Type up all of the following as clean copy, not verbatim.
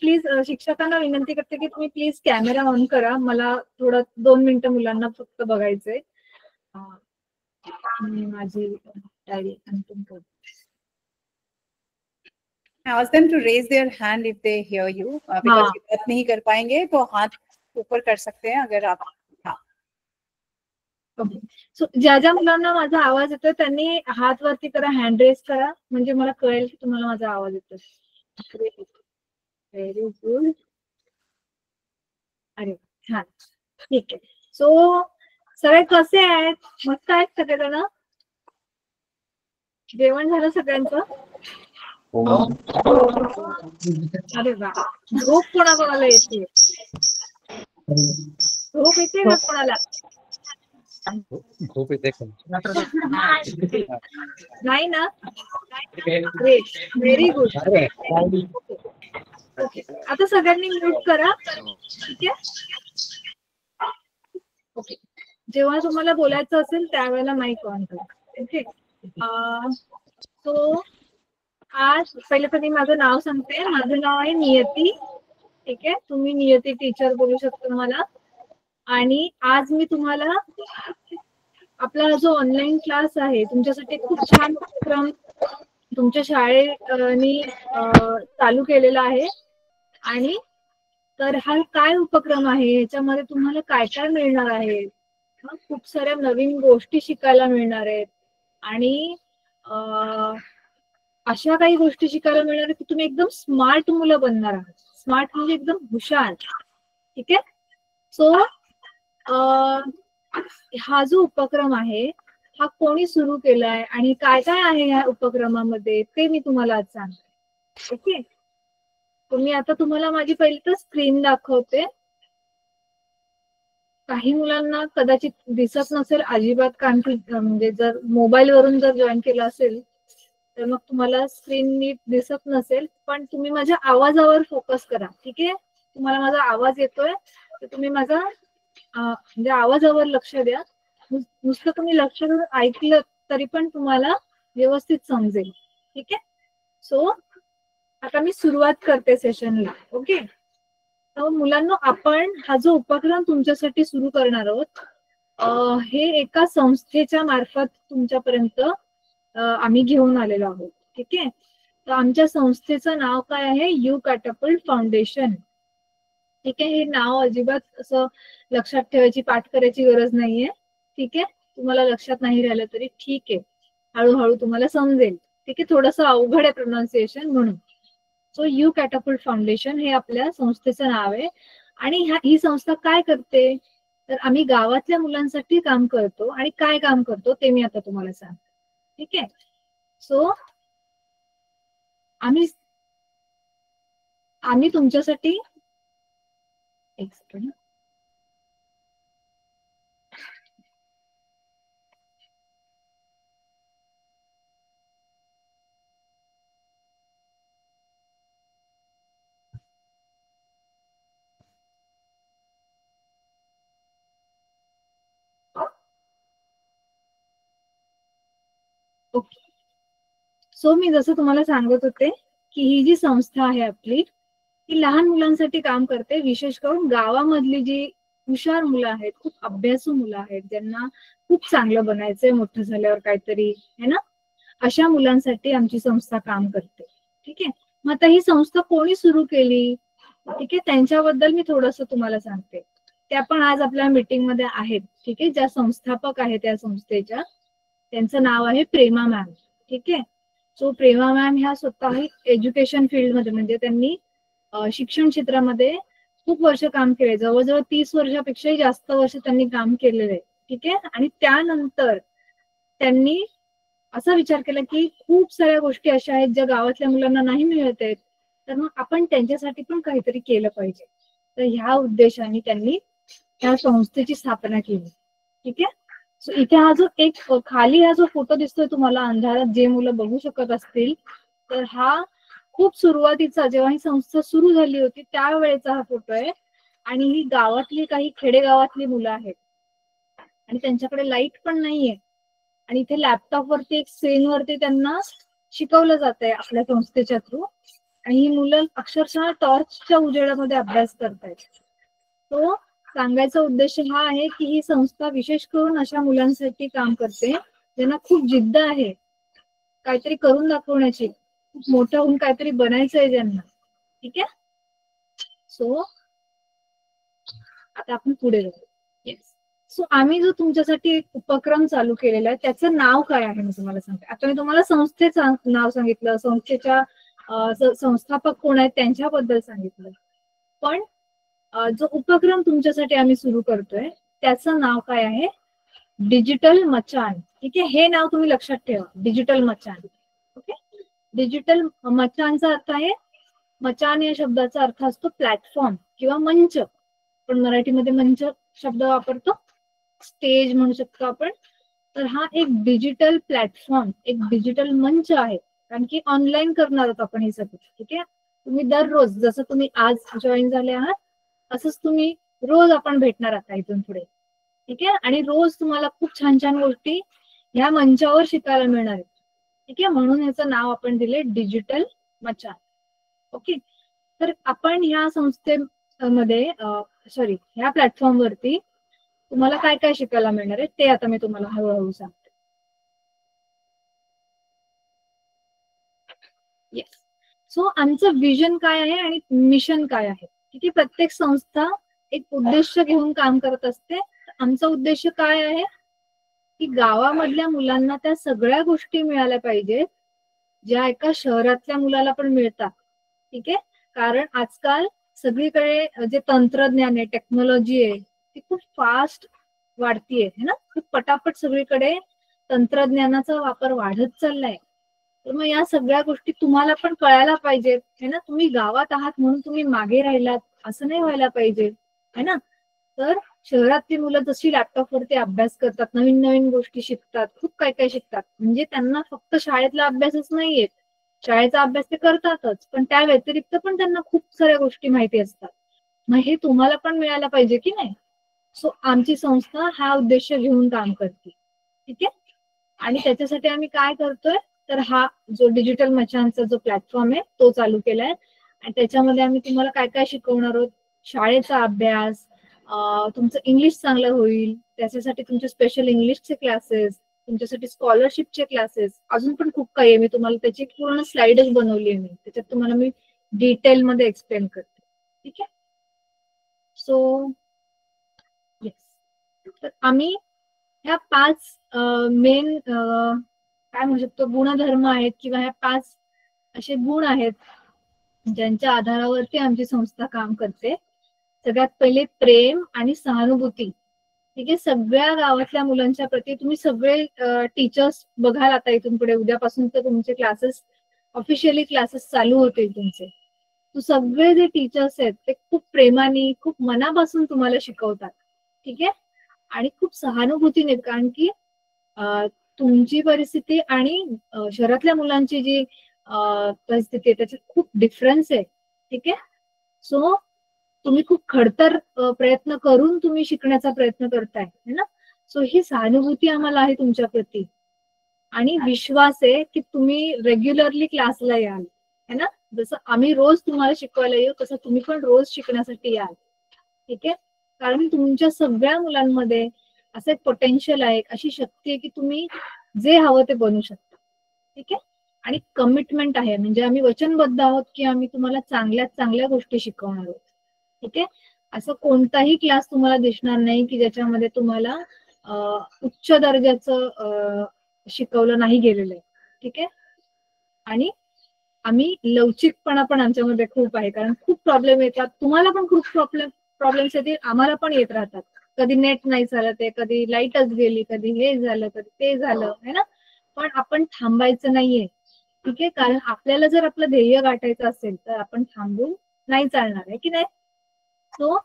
Please शिक्षकांना विनंती करते की तुम्ही प्लीज कॅमेरा ऑन करा. मला थोडं 2 मिनिटं मुलांना फक्त बघायचंय. माझी डायरी अंतिम करते. Ask them to raise their hand if they hear you, because बात नहीं कर पाएंगे तो हाथ ऊपर कर सकते हैं अगर आप. ओके. सो ज्या ज्या मुलांना माझा आवाज येतोय त्यांनी हात वरती करा, हँड रेस करा, म्हणजे मला कळेल की तुम्हाला माझा आवाज येतोय. Very good. अरे छान, ठीक आहे. सो सगळे कसे आहेत? मस्त आहेत सगळेजण? जेवण झालं सगळ्यांचं? अरे वा. झोप कोणाकोणाला येते? झोप येते का कोणाला? झोप येते नाही ना? Great, very good. ओके, आता सगळ्यांनी म्यूट करा. ठीक आहे. ओके, जेव्हा तुम्हाला बोलायचं असेल त्यावेळेला माईक ऑन करा. ओके. सो आज पहिले तर मी माझं नाव सांगते. माझं नाव आहे नियती. ठीक आहे, तुम्ही नियती टीचर बोलू शकता मला. आणि आज मी तुम्हाला आपला जो ऑनलाईन क्लास आहे तुमच्यासाठी खूप छान उपक्रम तुमच्या शाळेने चालू केलेला आहे. आणि तर हा काय उपक्रम आहे, याच्यामध्ये तुम्हाला काय काय मिळणार आहे? खूप साऱ्या नवीन गोष्टी शिकायला मिळणार आहेत. आणि अशा काही गोष्टी शिकायला मिळणार आहेत की तुम्ही एकदम स्मार्ट मुलं बनणार आहात. स्मार्ट म्हणजे एकदम हुशार. ठीक आहे. सो हा जो उपक्रम आहे हा कोणी सुरू केलाय आणि काय काय आहे या उपक्रमामध्ये ते मी तुम्हाला आज सांगते. ओके. मी आता तुम्हाला माझी पहिली तर स्क्रीन दाखवते. काही मुलांना कदाचित दिसत नसेल अजिबात, कारण म्हणजे जर मोबाईल वरून जर जॉईन केलं असेल तर मग तुम्हाला स्क्रीन नीट दिसत नसेल. पण तुम्ही माझ्या आवाजावर फोकस करा. ठीक आहे. तुम्हाला माझा आवाज येतोय तर तुम्ही माझा म्हणजे आवाजावर लक्ष द्या. नुसतं तुम्ही लक्ष देऊन ऐकलं तरी पण तुम्हाला व्यवस्थित समजेल. ठीक आहे. सो आता मी सुरुवात करते सेशनला. ओके. तर मुलांना आपण हा जो उपक्रम तुमच्यासाठी सुरू करणार आहोत हे एका संस्थेच्या मार्फत तुमच्यापर्यंत आम्ही घेऊन आलेलो आहोत. ठीक आहे. तर आमच्या संस्थेचं नाव काय आहे? U Catapult Foundation. ठीक आहे. हे नाव अजिबात असं लक्षात ठेवायची, पाठ करायची गरज नाहीये. ठीक आहे. तुम्हाला लक्षात नाही राहिलं तरी ठीक आहे, हळूहळू तुम्हाला समजेल. ठीक आहे. थोडंसं अवघड आहे प्रोनाउन्सिएशन म्हणून. सो यू कॅटॅपल्ट फाउंडेशन हे आपल्या संस्थेचं नाव आहे. आणि ही संस्था काय करते तर आम्ही गावातल्या मुलांसाठी काम करतो. आणि काय काम करतो ते मी आता तुम्हाला सांगते. ठीक आहे. सो आम्ही तुमच्यासाठी एक सेकंड. ओके. सो मी जसं तुम्हाला सांगत होते की ही जी संस्था आहे आपली ही लहान मुलांसाठी काम करते. विशेष करून गावामधली जी हुशार मुलं आहेत, खूप अभ्यासू मुलं आहेत, ज्यांना खूप चांगलं बनायचंय मोठं झाल्यावर काहीतरी, है ना, अशा मुलांसाठी आमची संस्था काम करते. ठीक आहे. मग आता ही संस्था कोणी सुरू केली? ठीक आहे. त्यांच्याबद्दल मी थोडंसं तुम्हाला सांगते. त्या पण आज आपल्या मीटिंग मध्ये आहेत. ठीक आहे. ज्या संस्थापक आहेत त्या संस्थेच्या, त्यांचं नाव आहे प्रेमा मॅम. ठीक आहे. सो प्रेमा मॅम ह्या स्वतः एज्युकेशन फील्डमध्ये म्हणजे त्यांनी शिक्षण क्षेत्रामध्ये खूप वर्ष काम केले. जवळजवळ 30 वर्षापेक्षाही जास्त वर्ष त्यांनी काम केलेलं आहे. ठीक आहे. आणि त्यानंतर त्यांनी असा विचार केला की खूप साऱ्या गोष्टी अशा आहेत ज्या गावातल्या मुलांना नाही मिळत आहेत, तर मग आपण त्यांच्यासाठी पण काहीतरी केलं पाहिजे. तर ह्या उद्देशाने त्यांनी त्या संस्थेची स्थापना केली. ठीक आहे. सो इथे हा जो एक खाली हा जो फोटो दिसतोय तुम्हाला अंधारात, जे मुलं बघू शकत असतील, तर हा खूप सुरुवातीचा जेव्हा ही संस्था सुरू झाली होती त्यावेळेचा हा फोटो आहे. आणि ही गावातली काही खेडेगावातली मुलं आहेत आणि त्यांच्याकडे लाईट पण नाहीये. आणि इथे लॅपटॉप वरती एक स्क्रीन वरती त्यांना शिकवलं जात आहे आपल्या संस्थेच्या थ्रू. आणि ही मुलं अक्षरशः टॉर्चच्या उजेडामध्ये अभ्यास करतायत. तो सांगायचा उद्देश हा आहे की ही संस्था विशेष करून अशा मुलांसाठी काम करते ज्यांना खूप जिद्द आहे काहीतरी करून दाखवण्याची, खूप मोठं होऊन काहीतरी बनायचं आहे ज्यांना. ठीक आहे. सो आता आपण पुढे जाऊ. येस. सो आम्ही जो तुमच्यासाठी एक उपक्रम चालू केलेला आहे त्याचं नाव काय आहे मी तुम्हाला सांगते. आता मी तुम्हाला संस्थेचं नाव सांगितलं, संस्थेच्या संस्थापक कोण आहेत त्यांच्याबद्दल सांगितलं, पण जो उपक्रम तुमच्यासाठी आम्ही सुरू करतोय त्याचं नाव काय आहे, डिजिटल मचान. ठीक आहे. हे नाव तुम्ही लक्षात ठेवा, डिजिटल मचान. ओके. डिजिटल मचानचा अर्थ आहे, मचान या शब्दाचा अर्थ असतो प्लॅटफॉर्म किंवा मंच. पण मराठीमध्ये मंच शब्द वापरतो, स्टेज म्हणू शकतो आपण. तर हा एक डिजिटल प्लॅटफॉर्म, एक डिजिटल मंच आहे, कारण की ऑनलाईन करणार आहोत आपण हे सगळं. ठीक आहे. तुम्ही दररोज जसं तुम्ही आज जॉईन झाले आहात असंच तुम्ही रोज आपण भेटणार आता इथून पुढे. ठीक आहे. आणि रोज तुम्हाला खूप छान छान गोष्टी ह्या मंचावर शिकायला मिळणार आहेत. ठीक आहे. म्हणून ह्याचं नाव आपण दिले डिजिटल मचान. ओके. तर आपण ह्या संस्थेमध्ये ह्या प्लॅटफॉर्म वरती तुम्हाला काय काय शिकायला मिळणार आहे ते आता मी तुम्हाला हळूहळू सांगते. येस. सो आमचं विजन काय आहे आणि मिशन काय आहे. ठीक आहे. प्रत्येक संस्था एक उद्देश घेऊन काम करत असते. आमचा उद्देश काय आहे की गावामधल्या मुलांना त्या सगळ्या गोष्टी मिळाल्या पाहिजेत ज्या एका शहरातल्या मुलाला पण मिळतात. ठीक आहे. कारण आजकाल सगळीकडे जे तंत्रज्ञान आहे, टेक्नॉलॉजी आहे, ती खूप फास्ट वाढतीये है ना. खूप पटापट सगळीकडे तंत्रज्ञानाचा वापर वाढत चाललाय. तर मग या सगळ्या गोष्टी तुम्हाला पण कळायला पाहिजेत है ना. तुम्ही गावात आहात म्हणून तुम्ही मागे राहिलात असं नाही व्हायला पाहिजे है ना. तर शहरातली मुलं जशी लॅपटॉपवरती अभ्यास करतात, नवीन नवीन गोष्टी शिकतात, खूप काय काय शिकतात, म्हणजे त्यांना फक्त शाळेतला अभ्यासच नाहीये, शाळेचा अभ्यास ते करतातच, पण त्या व्यतिरिक्त पण त्यांना खूप साऱ्या गोष्टी माहिती असतात. मग हे तुम्हाला पण मिळायला पाहिजे की नाही. सो आमची संस्था हा उद्देश घेऊन काम करते. ठीक आहे. आणि त्याच्यासाठी आम्ही काय करतोय तर हा जो डिजिटल मचानचा जो प्लॅटफॉर्म आहे तो चालू केलाय. आणि त्याच्यामध्ये आम्ही तुम्हाला काय काय शिकवणार आहोत, शाळेचा अभ्यास, तुमचं इंग्लिश चांगलं होईल त्याच्यासाठी तुमचे स्पेशल इंग्लिशचे क्लासेस, तुमच्यासाठी स्कॉलरशिपचे क्लासेस, अजून पण खूप काही आहे. मी तुम्हाला त्याची पूर्ण स्लाइडच बनवली आहे, मी त्याच्यात तुम्हाला मी डिटेलमध्ये एक्सप्लेन करते. ठीक आहे. So yes. तर आम्ही ह्या 5 मेन काय म्हणू शकतो गुणधर्म आहेत किंवा ह्या 5 असे गुण आहेत ज्यांच्या आधारावरती आमची संस्था काम करते. सगळ्यात पहिले प्रेम आणि सहानुभूती. ठीक आहे. सगळ्या गावातल्या मुलांच्या प्रती तुम्ही सगळे टीचर्स बघाल आता इथून पुढे, उद्यापासून तर तुमचे क्लासेस ऑफिशियली क्लासेस चालू होतील तुमचे. तो सगळे जे टीचर्स आहेत ते खूप प्रेमाने, खूप मनापासून तुम्हाला शिकवतात. ठीक आहे. आणि खूप सहानुभूतीने, कारण की तुमची परिस्थिती आणि शहरातल्या मुलांची जी परिस्थिती आहे त्याच्यात खूप डिफरन्स आहे. ठीक आहे. सो तुम्ही खूप खडतर प्रयत्न करून तुम्ही शिकण्याचा प्रयत्न करताय है ना. सो ही सहानुभूती आम्हाला आहे तुमच्या प्रती आणि विश्वास आहे की तुम्ही रेग्युलरली क्लासला याल है ना. जसं आम्ही रोज तुम्हाला शिकवायला येऊ तसं तुम्ही पण रोज शिकण्यासाठी याल. ठीक आहे. कारण तुमच्या सगळ्या मुलांमध्ये असं एक पोटेन्शियल आहे, अशी शक्ती आहे की तुम्ही जे हवं ते बनू शकता. ठीक आहे. आणि कमिटमेंट आहे, म्हणजे आम्ही वचनबद्ध आहोत की आम्ही तुम्हाला चांगल्यात चांगल्या गोष्टी शिकवणार आहोत. ठीक आहे. असं कोणताही क्लास तुम्हाला दिसणार नाही की ज्याच्यामध्ये तुम्हाला उच्च दर्जाचं शिकवलं नाही गेलेलं आहे. ठीक आहे. आणि आम्ही लवचिकपणा पण आमच्यामध्ये खूप आहे, कारण खूप प्रॉब्लेम येतात, तुम्हाला पण खूप प्रॉब्लेम्स येतील, आम्हाला पण येत राहतात. कधी नेट नाही चालत आहे, कधी लाईटच गेली, कधी हे झालं, कधी ते झालं है ना. पण आपण थांबायचं नाहीये. ठीक आहे. कारण आपल्याला जर आपलं ध्येय गाठायचं असेल तर आपण थांबून नाही चालणार आहे की नाही. सो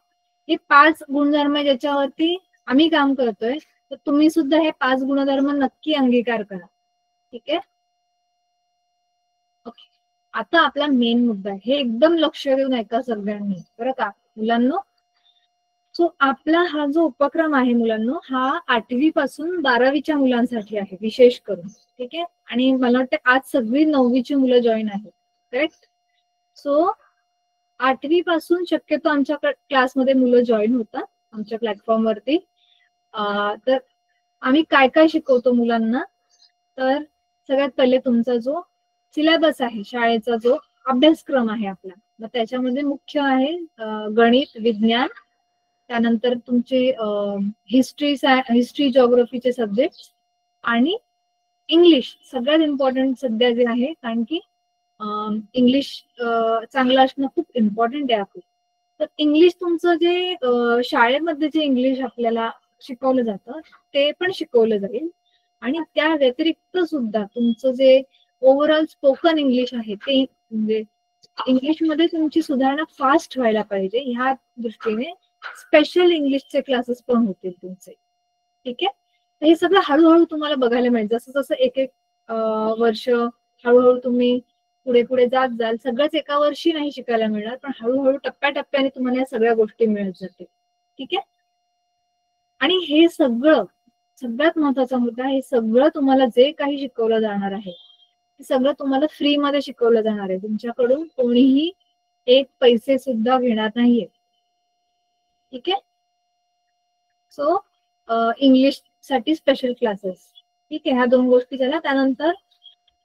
हे 5 गुणधर्म ज्याच्यावरती आम्ही काम करतोय, तर तुम्ही सुद्धा हे 5 गुणधर्म नक्की अंगीकार करा. ठीक आहे. ओके. आता आपला मेन मुद्दा आहे, हे एकदम लक्ष देऊन ऐका सगळ्यांनी बरं का मुलांनो. सो आपला हा जो उपक्रम आहे मुलांनो, हा 8वी पासून 12वीच्या मुलांसाठी आहे विशेष करून. ठीक आहे. आणि मला वाटतं आज सगळी 9वीची मुलं जॉईन आहेत. करेक्ट. सो 8वी पासून शक्यतो आमच्या क्लासमध्ये मुलं जॉईन होतात आमच्या प्लॅटफॉर्मवरती. तर आम्ही काय काय शिकवतो मुलांना, तर सगळ्यात पहिले तुमचा जो सिलेबस आहे, शाळेचा जो अभ्यासक्रम आहे आपला, मग त्याच्यामध्ये मुख्य आहे गणित, विज्ञान, त्यानंतर तुमचे हिस्ट्री जिओग्राफीचे सब्जेक्ट आणि इंग्लिश सगळ्यात इम्पॉर्टंट सध्या जे आहे, कारण की इंग्लिश चांगलं असणं खूप इम्पॉर्टंट आहे आपलं. तर इंग्लिश तुमचं जे शाळेमध्ये जे इंग्लिश आपल्याला शिकवलं जातं ते पण शिकवलं जाईल, आणि त्या व्यतिरिक्त सुद्धा तुमचं जे ओव्हरऑल स्पोकन इंग्लिश आहे ते, म्हणजे इंग्लिशमध्ये तुमची सुधारणा फास्ट व्हायला पाहिजे, ह्या दृष्टीने स्पेशल इंग्लिशचे क्लासेस पण होतील तुमचे. ठीक आहे, तर हे सगळं हळूहळू तुम्हाला बघायला मिळेल. जसं जसं एक एक वर्ष हळूहळू तुम्ही पुढे पुढे जात जाल, सगळंच एका वर्षी नाही शिकायला मिळणार, पण हळूहळू टप्प्याटप्प्याने तुम्हाला या सगळ्या गोष्टी मिळत जातील. ठीक आहे, आणि हे सगळं सगळ्यात महत्वाचा मुद्दा, हे सगळं तुम्हाला जे काही शिकवलं जाणार आहे ते सगळं तुम्हाला फ्री मध्ये शिकवलं जाणार आहे. तुमच्याकडून कोणीही एक पैसे सुद्धा घेणार नाहीये. ठीक आहे, सो इंग्लिश साठी स्पेशल क्लासेस. ठीक आहे, ह्या 2 गोष्टी झाल्या. त्यानंतर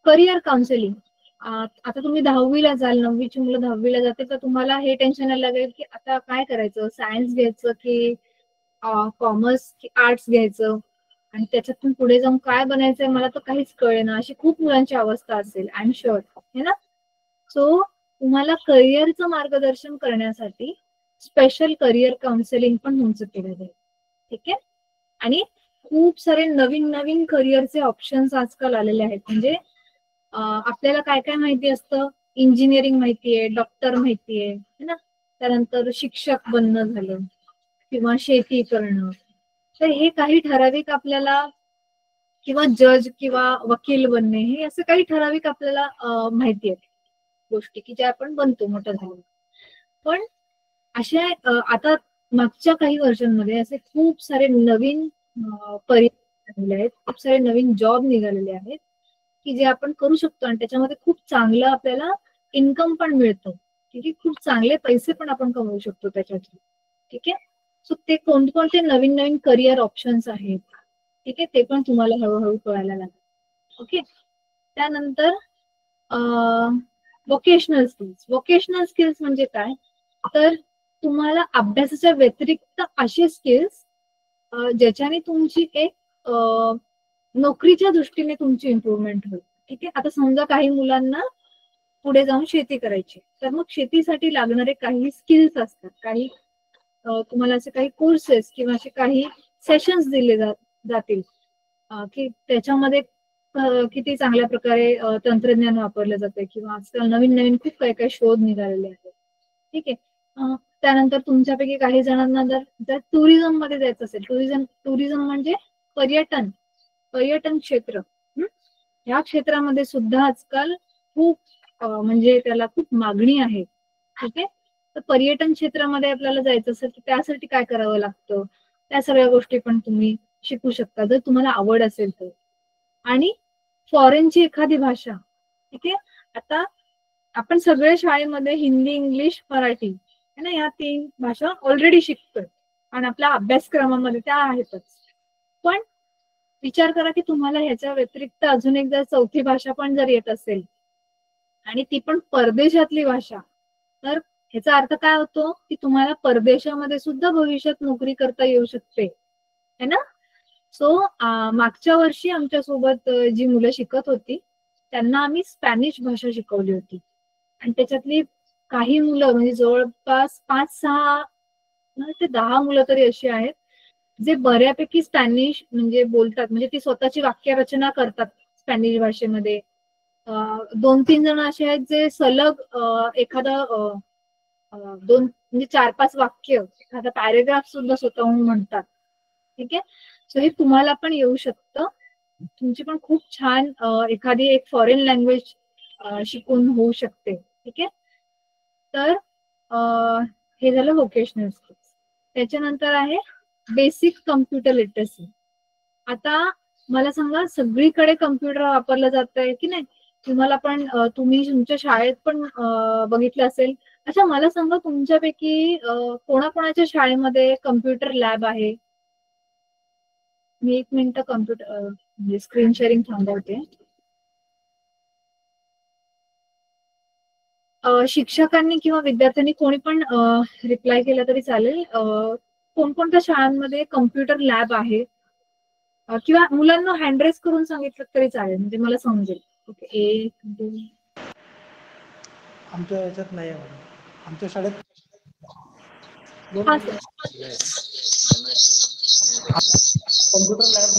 करिअर काउन्सिलिंग. आता तुम्ही 10वीला जाल, 9वीची मुलं 10वीला जाते, तर तुम्हाला हे टेन्शन यायला लागेल की आता काय करायचं, सायन्स घ्यायचं की कॉमर्स की आर्ट्स घ्यायचं, आणि त्याच्यातून पुढे जाऊन काय बनायचंय मला तर काहीच कळेना, अशी खूप मुलांची अवस्था असेल, आय एम शुअर, है ना. सो तुम्हाला करिअरचं मार्गदर्शन करण्यासाठी स्पेशल करिअर काउन्सिलिंग पण तुमचं केलं जाईल. ठीक आहे, आणि खूप सारे नवीन नवीन करिअरचे ऑप्शन्स आजकाल आलेले आहेत. म्हणजे आपल्याला काय काय माहिती असतं, इंजिनिअरिंग माहितीये, डॉक्टर माहितीये, है ना, त्यानंतर शिक्षक बनणं झालं किंवा शेती करणं, तर हे काही ठराविक आपल्याला, किंवा जज किंवा वकील बनणे, हे असं काही ठराविक आपल्याला माहिती आहेत गोष्टी की ज्या आपण बनतो मोठं झालं. पण अशा आता मागच्या काही वर्षांमध्ये असे खूप सारे नवीन पर्याय निघालेले आहेत, खूप सारे नवीन जॉब निघालेले आहेत की जे आपण करू शकतो, आणि त्याच्यामध्ये खूप चांगलं आपल्याला इन्कम पण मिळतं. ठीक आहे, खूप चांगले पैसे पण आपण कमवू शकतो त्याच्यातून. ठीक आहे, सो ते कोणते नवीन नवीन करिअर ऑप्शन्स आहेत, ठीक आहे, ते पण तुम्हाला हळूहळू कळायला लागेल. ओके, त्यानंतर वोकेशनल स्किल्स. वोकेशनल स्किल्स म्हणजे काय, तर तुम्हाला अभ्यासाच्या व्यतिरिक्त असे स्किल्स ज्याच्याने तुमची एक नोकरीच्या दृष्टीने तुमची इम्प्रूव्हमेंट होईल. ठीक आहे, आता समजा काही मुलांना पुढे जाऊन शेती करायची, तर मग शेतीसाठी लागणारे काही स्किल्स असतात, काही तुम्हाला असे काही कोर्सेस किंवा असे काही सेशन्स दिले जातील की त्याच्यामध्ये किती चांगल्या प्रकारे तंत्रज्ञान वापरलं जाते, किंवा आजकाल नवीन नवीन खूप काही काही शोध निघालेले आहेत. ठीक आहे, त्यानंतर तुमच्यापैकी काही जणांना जर टुरिझम मध्ये जायचं असेल, टुरिझम म्हणजे पर्यटन क्षेत्र, या क्षेत्रामध्ये सुद्धा आजकाल खूप म्हणजे त्याला खूप मागणी आहे. ठीक आहे, तर पर्यटन क्षेत्रामध्ये आपल्याला जायचं असेल तर त्यासाठी काय करावं लागतं, त्या सगळ्या गोष्टी पण तुम्ही शिकू शकता जर तुम्हाला आवड असेल तर. आणि फॉरेनची एखादी भाषा. ठीक आहे, आता आपण सगळे शाळेमध्ये हिंदी, इंग्लिश, मराठी है ना, या 3 भाषा ऑलरेडी शिकतोय आणि आपल्या अभ्यासक्रमामध्ये त्या आहेतच. पण विचार करा की तुम्हाला ह्याच्या व्यतिरिक्त अजून एक जर 4थी भाषा पण जर येत असेल, आणि ती पण परदेशातली भाषा, तर ह्याचा अर्थ काय होतो की तुम्हाला परदेशामध्ये सुद्धा भविष्यात नोकरी करता येऊ शकते, है ना. सो मागच्या वर्षी आमच्या सोबत जी मुलं शिकत होती त्यांना आम्ही स्पॅनिश भाषा शिकवली होती, आणि त्याच्यातली काही मुलं म्हणजे जवळपास 5-6 ते 10 मुलं तरी अशी आहेत जे बऱ्यापैकी स्पॅनिश म्हणजे बोलतात, म्हणजे ती स्वतःची वाक्यरचना करतात स्पॅनिश भाषेमध्ये. 2-3 जण असे आहेत जे सलग एखादा 2 म्हणजे 4-5 वाक्य, एखादा पॅरेग्राफ सुद्धा स्वतःहून म्हणतात. ठीक आहे, सो हे तुम्हाला पण येऊ शकतं. तुमची पण खूप छान एखादी एक फॉरेन लँग्वेज शिकून होऊ शकते. ठीक आहे, तर हे झालं व्होकेशनल स्किल्स. त्याच्यानंतर आहे बेसिक कम्प्युटर लिटरसी. आता मला सांगा, सगळीकडे कम्प्युटर वापरला जात आहे की नाही, तुम्हाला पण तुम्ही तुमच्या शाळेत पण बघितलं असेल. अच्छा, मला सांगा तुमच्यापैकी कोणाकोणाच्या शाळेमध्ये कम्प्युटर लॅब आहे? मी 1 मिनिट कम्प्युटर म्हणजे स्क्रीन शेअरिंग थांबवते. शिक्षकांनी किंवा विद्यार्थ्यांनी कोणी पण रिप्लाय केला तरी चालेल. कोणकोणत्या शाळांमध्ये कम्प्युटर लॅब आहे? किंवा मुलांना हँड रेस करून सांगितलं तरी चालेल, म्हणजे मला समजेल. ओके, 1 2. आमच्या याच्यात नाही आहे मॅडम, आमच्या शाळेत हा sir. Computer lab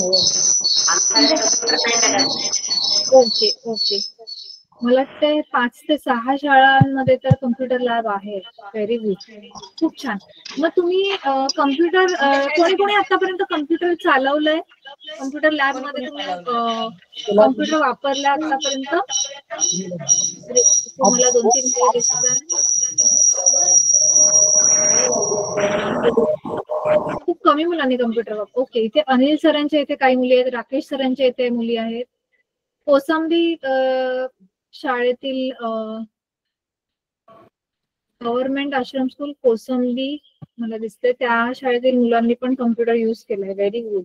okay okay, मला वाटतंय 5 ते 6 शाळांमध्ये तर कम्प्युटर लॅब आहे. व्हेरी गुड, खूप छान. मग तुम्ही कम्प्युटर कोणी कोणी आतापर्यंत कम्प्युटर चालवलंय? कम्प्युटर लॅब मध्ये तुम्ही कम्प्युटर वापरला आतापर्यंत? मला 2-3 मुली दिसतात. खूप कमी मुलांनी कम्प्युटर वापर. ओके, इथे अनिल सरांच्या इथे काही मुली आहेत, राकेश सरांच्या इथे मुली आहेत. कोसंबी शाळेतील गव्हर्नमेंट आश्रम स्कूल कोसंबी मला दिसते, त्या शाळेतील मुलांनी पण कम्प्युटर युज केलाय. Very good,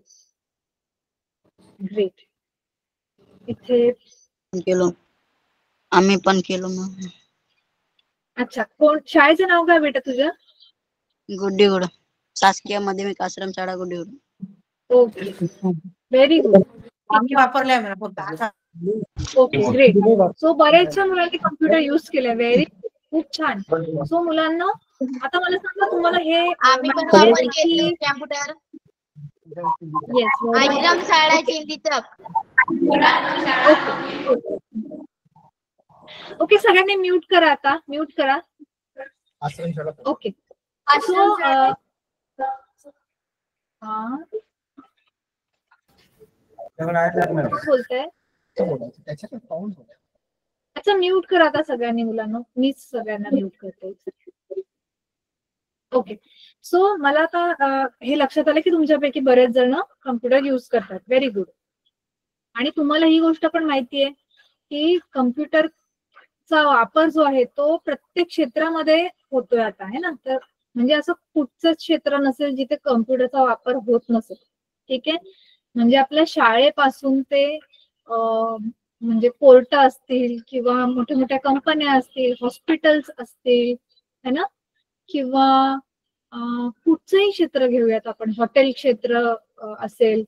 great. इथे केलो, आम्ही पण केलो मग. अच्छा, कोण शाळेचं नाव काय बेटा तुझं? गुड्डीगुड, शासकीय माध्यमिक आश्रम शाळा गुड्डीगुड. Okay, very good. आम्ही वापरलाय म्हणा फक्त. Okay, great. सो बऱ्याचशा मुलांनी कम्प्युटर युज केलाय. व्हेरी खूप छान. सो मुलांना आता मला सांगा, तुम्हाला हे आम्ही पण वापर केले कॅम्प्युटर येस आश्रम शाळा चिंतितक. ओके, सगळ्यांनी म्यूट करा, आता म्यूट करा. ओके, सो बोलताय. अच्छा, म्यूट करा आता सगळ्यांनी मुलांना, मीच सगळ्यांना म्यूट करते. ओके, सो मला आता हे लक्षात आलं की तुमच्यापैकी बरेच जण कम्प्युटर युज करतात. Very good. आणि तुम्हाला ही गोष्ट पण माहितीये की कम्प्युटरचा वापर जो आहे तो प्रत्येक क्षेत्रामध्ये होतोय आता, है ना? तर म्हणजे असं कुठचंच क्षेत्र नसेल जिथे कम्प्युटरचा वापर होत नसेल. ठीक आहे, म्हणजे आपल्या शाळेपासून ते म्हणजे कोर्ट असतील किंवा मोठ्या मोठ्या कंपन्या असतील, हॉस्पिटल्स असतील, है ना, किंवा कुठचंही क्षेत्र घेऊयात आपण, हॉटेल क्षेत्र असेल,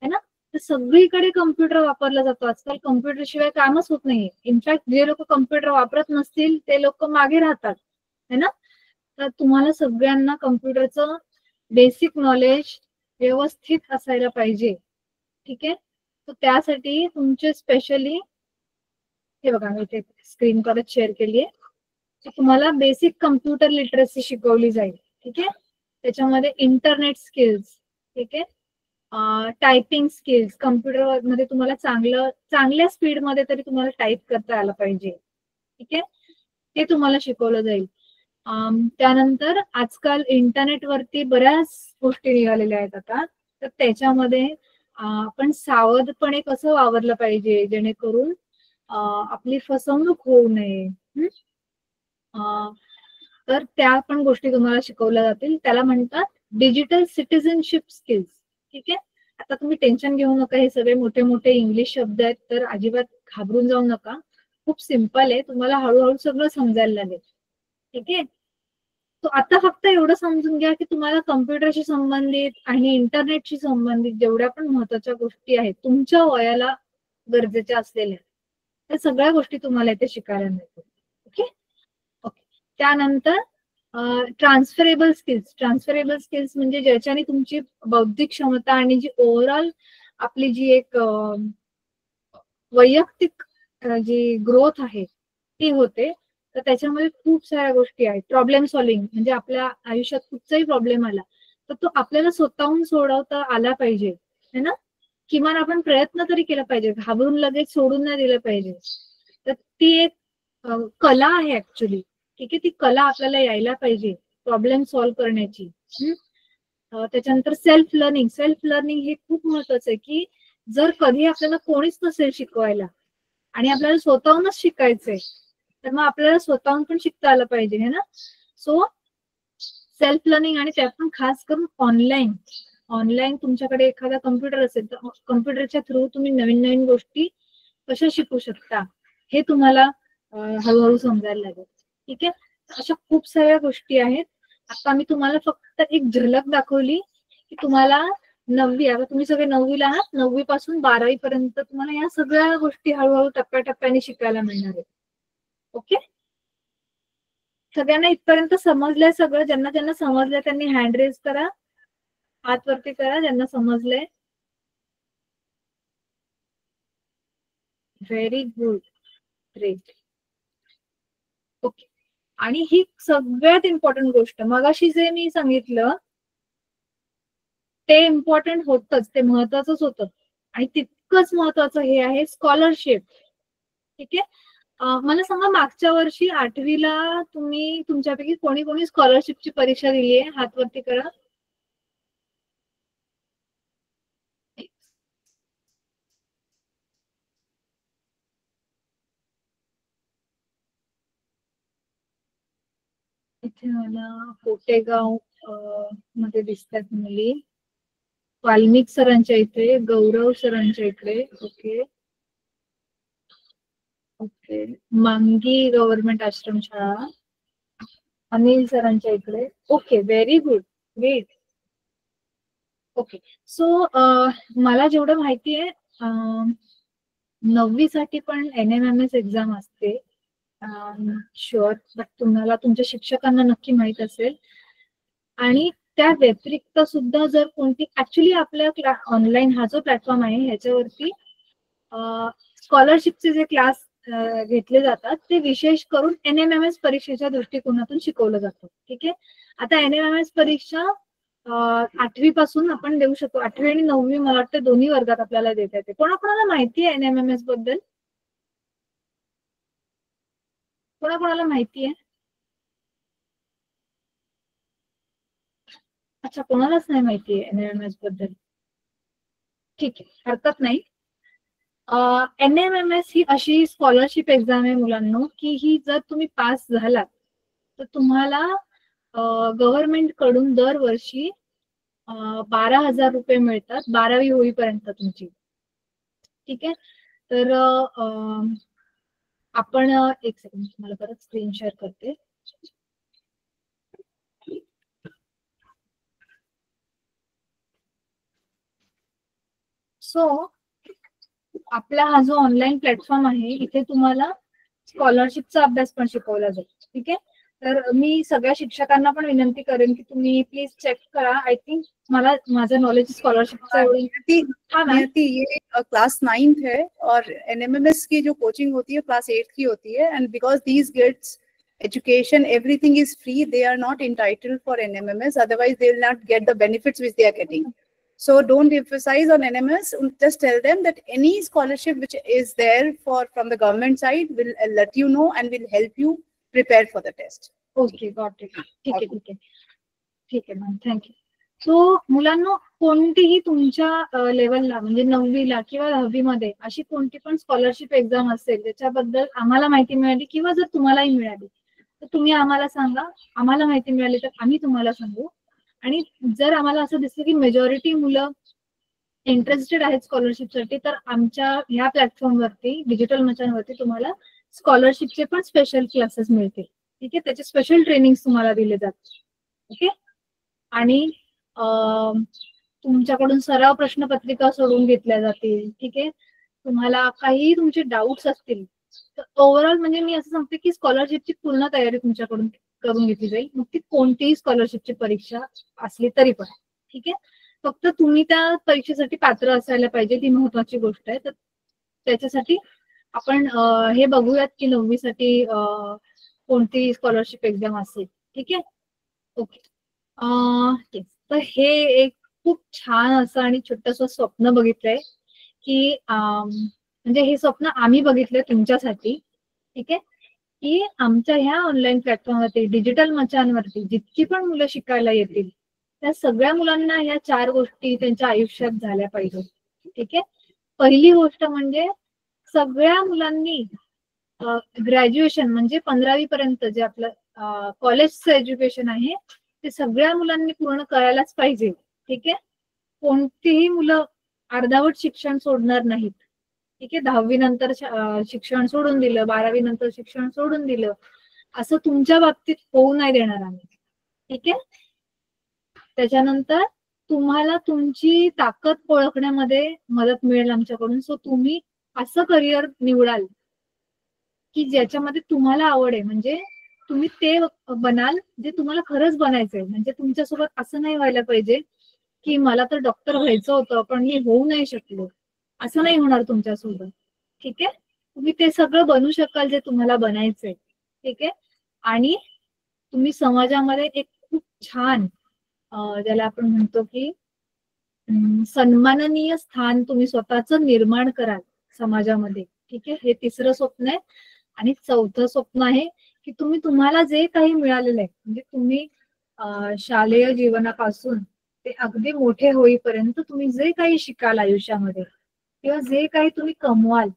है ना, तर सगळीकडे कम्प्युटर वापरला जातो आजकाल. कम्प्युटर शिवाय कामच होत नाही. इनफॅक्ट जे लोक कम्प्युटर वापरत नसतील ते लोक मागे राहतात, है ना. तर तुम्हाला सगळ्यांना कम्प्युटरचं बेसिक नॉलेज व्यवस्थित असायला पाहिजे. ठीक आहे, तर त्यासाठी तुमचे स्पेशली हे बघा, मी इथे स्क्रीन परत शेअर केली आहे. तुम्हाला बेसिक कम्प्युटर लिटरसी शिकवली जाईल. ठीक आहे, त्याच्यामध्ये इंटरनेट स्किल्स, ठीक आहे, टायपिंग स्किल्स, कम्प्युटर मध्ये तुम्हाला चांगल्या स्पीड मध्ये तरी तुम्हाला टाईप करता आलं पाहिजे. ठीक आहे, ते तुम्हाला शिकवलं जाईल. त्यानंतर आजकाल इंटरनेटवरती बऱ्याच गोष्टी निघालेल्या आहेत आता, तर त्याच्यामध्ये आपण सावधपणे कसं वावरलं पाहिजे जेणेकरून आपली फसवणूक होऊ नये. तर त्या पण गोष्टी तुम्हाला शिकवल्या जातील. त्याला म्हणतात डिजिटल सिटिझनशिप स्किल्स. ठीक आहे, आता तुम्ही टेन्शन घेऊ नका, हे सगळे मोठे मोठे इंग्लिश शब्द आहेत, तर अजिबात घाबरून जाऊ नका. खूप सिम्पल आहे, तुम्हाला हळूहळू सगळं समजायला लागेल. ठीक आहे, तो आता फक्त एवढं समजून घ्या की तुम्हाला कम्प्युटरशी संबंधित आणि इंटरनेटशी संबंधित जेवढ्या पण महत्वाच्या गोष्टी आहेत तुमच्या वयाला गरजेच्या असलेल्या, त्या सगळ्या गोष्टी तुम्हाला इथे शिकायला मिळतील. ओके ओके, त्यानंतर ट्रान्सफरेबल स्किल्स म्हणजे ज्याच्याने तुमची बौद्धिक क्षमता आणि जी ओव्हरऑल आपली जी एक वैयक्तिक जी ग्रोथ आहे ती होते. तर त्याच्यामध्ये खूप साऱ्या गोष्टी आहेत. प्रॉब्लेम सॉल्व्हिंग म्हणजे आपल्या आयुष्यात कुठचाही प्रॉब्लेम आला तर तो आपल्याला स्वतःहून सोडवता आला पाहिजे, है ना. किमान आपण प्रयत्न तरी केला पाहिजे, घाबरून लगेच सोडून नाही दिलं पाहिजे. तर ती एक कला आहे ऍक्च्युली. ठीक आहे, ती कला आपल्याला यायला पाहिजे प्रॉब्लेम सॉल्व्ह करण्याची. त्याच्यानंतर सेल्फ लर्निंग हे खूप महत्वाचं आहे की जर कधी आपल्याला कोणीच नसेल शिकवायला आणि आपल्याला स्वतःहूनच शिकायचंय, तर मग आपल्याला स्वतःहून पण शिकता आलं पाहिजे है ना. सो सेल्फ लर्निंग, आणि त्यात पण खास करून ऑनलाईन तुमच्याकडे एखादा कम्प्युटर असेल तर कम्प्युटरच्या थ्रू तुम्ही नवीन नवीन गोष्टी कशा शिकू शकता हे तुम्हाला हळूहळू समजायला लागेल. ठीक आहे, अशा खूप साऱ्या गोष्टी आहेत. आता मी तुम्हाला फक्त एक झलक दाखवली की तुम्हाला 9वी, आता तुम्ही सगळे 9वीला आहात, 9वी पासून 12वी पर्यंत तुम्हाला या सगळ्या गोष्टी हळूहळू टप्प्याटप्प्याने शिकायला मिळणार आहेत. ओके, सगळ्यांना इथपर्यंत समजलंय सगळं? ज्यांना ज्यांना समजलंय त्यांनी हँड रेज करा, हात वरती करा ज्यांना समजलंय. Very good, great. ओके, आणि ही सगळ्यात इम्पॉर्टंट गोष्ट मगाशी जे मी सांगितलं ते इम्पॉर्टंट होतच, ते महत्वाचंच होतं, आणि तितकंच महत्वाचं हे आहे स्कॉलरशिप. ठीक आहे, मला सांगा मागच्या वर्षी 8वीला तुम्ही तुमच्यापैकी कोणी कोणी स्कॉलरशिपची परीक्षा दिली आहे? हात वरती करा. इथे मला कोटेगाव मध्ये दिसतात मुली, वाल्मिक सरांच्या इथे, गौरव सरांच्या इकडे. ओके ओके, मांगी गव्हर्नमेंट आश्रमशाळा, अनिल सरांच्या इकडे. Okay, very good, great. Okay, so मला जेवढं माहिती आहे 9वी साठी पण NMMS एक्झाम असते, शुअर, बट तुम्हाला तुमच्या शिक्षकांना नक्की माहित असेल. आणि त्या व्यतिरिक्त सुद्धा जर कोणती, ऍक्च्युली आपल्या ऑनलाईन हा जो प्लॅटफॉर्म आहे ह्याच्यावरती स्कॉलरशिपचे जे क्लास घेतले जातात ते विशेष करून NMMS परीक्षेच्या दृष्टिकोनातून शिकवलं जातं. ठीक आहे, आता NMMS परीक्षा 8वी पासून आपण देऊ शकतो. 8वी आणि 9वी मला वाटतं दोन्ही वर्गात आपल्याला देता येते. कोणाकोणाला माहिती आहे NMMS बद्दल? कोणाकोणाला माहिती आहे? अच्छा, कोणालाच नाही माहिती आहे NMMS बद्दल. ठीक आहे, हरकत नाही. NMMS ही अशी स्कॉलरशिप एक्झाम आहे मुलांनो की ही जर तुम्ही पास झालात तर तुम्हाला गव्हर्नमेंट कडून दरवर्षी 12,000 रुपये मिळतात 12वी होईपर्यंत तुमची. ठीक आहे, तर आपण एक सेकंड तुम्हाला परत स्क्रीन शेअर करते. सो आपला हा जो ऑनलाईन प्लॅटफॉर्म आहे इथे तुम्हाला स्कॉलरशिपचा अभ्यास पण शिकवला जाईल. ठीक आहे, तर मी सगळ्या शिक्षकांना पण विनंती करेन की तुम्ही प्लीज चेक करा. आय थिंक मला माझं नॉलेज स्कॉलरशिपचं ये क्लास 9th है और NMMS की जो कोचिंग होती है क्लास 8th की होती है, end because these kids education everything is free, they are not entitled for NMMS, otherwise they will not get the benefits which they are getting. So don't emphasize on NMS, just tell them that any scholarship which is there from the government side will let you know and will help you prepare for the test. Okay, got it. ठीक आहे ठीक आहे ठीक आहे ma'am, thank you. So मुलांना कोणतीही तुमच्या लेवलला म्हणजे 9वीला किंवा 10वी मध्ये अशी कोणती पण स्कॉलरशिप एक्झाम असेल ज्याच्याबद्दल आम्हाला माहिती मिळाली किंवा जर तुम्हालाही मिळाली तर तुम्ही आम्हाला सांगा. आम्हाला माहिती मिळाली तर आम्ही तुम्हाला सांगू. आणि जर आम्हाला असं दिसलं की मेजॉरिटी मुलं इंटरेस्टेड आहेत स्कॉलरशिपसाठी तर आमच्या ह्या प्लॅटफॉर्मवरती डिजिटल मचांवरती तुम्हाला स्कॉलरशिपचे पण स्पेशल क्लासेस मिळतील. ठीक आहे, त्याचे स्पेशल ट्रेनिंग तुम्हाला दिले जातात. ओके, आणि तुमच्याकडून सराव प्रश्नपत्रिका सोडून घेतल्या जातील. ठीक आहे, तुम्हाला काही तुमचे डाऊट्स असतील तर ओव्हरऑल म्हणजे मी असं सांगते की स्कॉलरशिपची पूर्ण तयारी तुमच्याकडून करून घेतली जाईल, मग ती कोणतीही स्कॉलरशिपची परीक्षा असली तरी पण. ठीक आहे, फक्त तुम्ही त्या परीक्षेसाठी पात्र असायला पाहिजे, ती महत्वाची गोष्ट आहे. तर त्याच्यासाठी आपण हे बघूयात की 9वी साठी कोणती स्कॉलरशिप एक्झाम असेल. ठीक आहे, ओके. तर हे एक खूप छान असं आणि छोटंसं स्वप्न बघितलंय की म्हणजे हे स्वप्न आम्ही बघितलंय तुमच्यासाठी. ठीक आहे, की आमच्या ह्या ऑनलाईन प्लॅटफॉर्मवरती डिजिटल मचांवरती जितकी पण मुलं शिकायला येतील त्या सगळ्या मुलांना ह्या 4 गोष्टी त्यांच्या आयुष्यात झाल्या पाहिजे. ठीक आहे, पहिली गोष्ट म्हणजे सगळ्या मुलांनी ग्रॅज्युएशन म्हणजे 15वी पर्यंत जे आपलं कॉलेजचं एज्युकेशन आहे ते सगळ्या मुलांनी पूर्ण करायलाच पाहिजे. ठीक आहे. कोणतीही मुलं अर्धवट शिक्षण सोडणार नाहीत. ठीक आहे. 10वी नंतर शिक्षण सोडून दिलं, 12वी नंतर शिक्षण सोडून दिलं, असं तुमच्या बाबतीत होऊ नाही देणार आम्ही. ठीक आहे. त्याच्यानंतर तुम्हाला तुमची ताकद ओळखण्यामध्ये मदत मिळेल आमच्याकडून. सो तुम्ही असं करिअर निवडाल की ज्याच्यामध्ये तुम्हाला आवड आहे, म्हणजे तुम्ही ते बनाल जे तुम्हाला खरंच बनायचंय. म्हणजे तुमच्यासोबत असं नाही व्हायला पाहिजे की मला तर डॉक्टर व्हायचं होतं पण मी होऊ नाही शकलो, असं नाही होणार तुमच्यासोबत. ठीक आहे. तुम्ही ते सगळं बनू शकाल जे तुम्हाला बनायचंय. ठीक आहे. आणि तुम्ही समाजामध्ये एक खूप छान ज्याला आपण म्हणतो की सन्माननीय स्थान तुम्ही स्वतःच निर्माण कराल समाजामध्ये. ठीक आहे. हे तिसरं स्वप्न आहे. आणि चौथं स्वप्न आहे की तुम्हाला जे काही मिळालेलं आहे, म्हणजे तुम्ही शालेय जीवनापासून ते अगदी मोठे होईपर्यंत तुम्ही जे काही शिकाल आयुष्यामध्ये किंवा जे काही तुम्ही कमवाल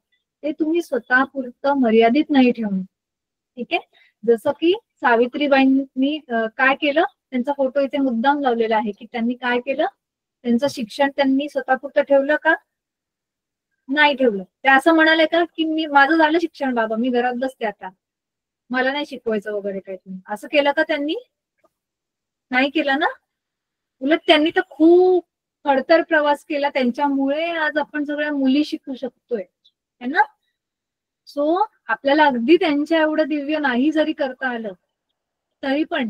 ते तुम्ही स्वतःपुरतं मर्यादित नाही ठेवणं. ठीक आहे. जसं की सावित्रीबाईंनी काय केलं, त्यांचा फोटो इथे मुद्दाम लावलेला आहे की त्यांनी काय केलं, त्यांचं शिक्षण त्यांनी स्वतःपुरतं ठेवलं का? नाही ठेवलं. ते असं म्हणाले का की मी माझं झालं शिक्षण बाबा, मी घरात बसते आता, मला नाही शिकवायचं वगैरे काही. तुम्ही असं केलं का? त्यांनी नाही केलं ना. उलट त्यांनी तर खूप खडतर प्रवास केला. त्यांच्यामुळे आज आपण सगळ्या मुली शिकू शकतोय है ना. सो आपल्याला अगदी त्यांच्या एवढं दिव्य नाही जरी करता आलं तरी पण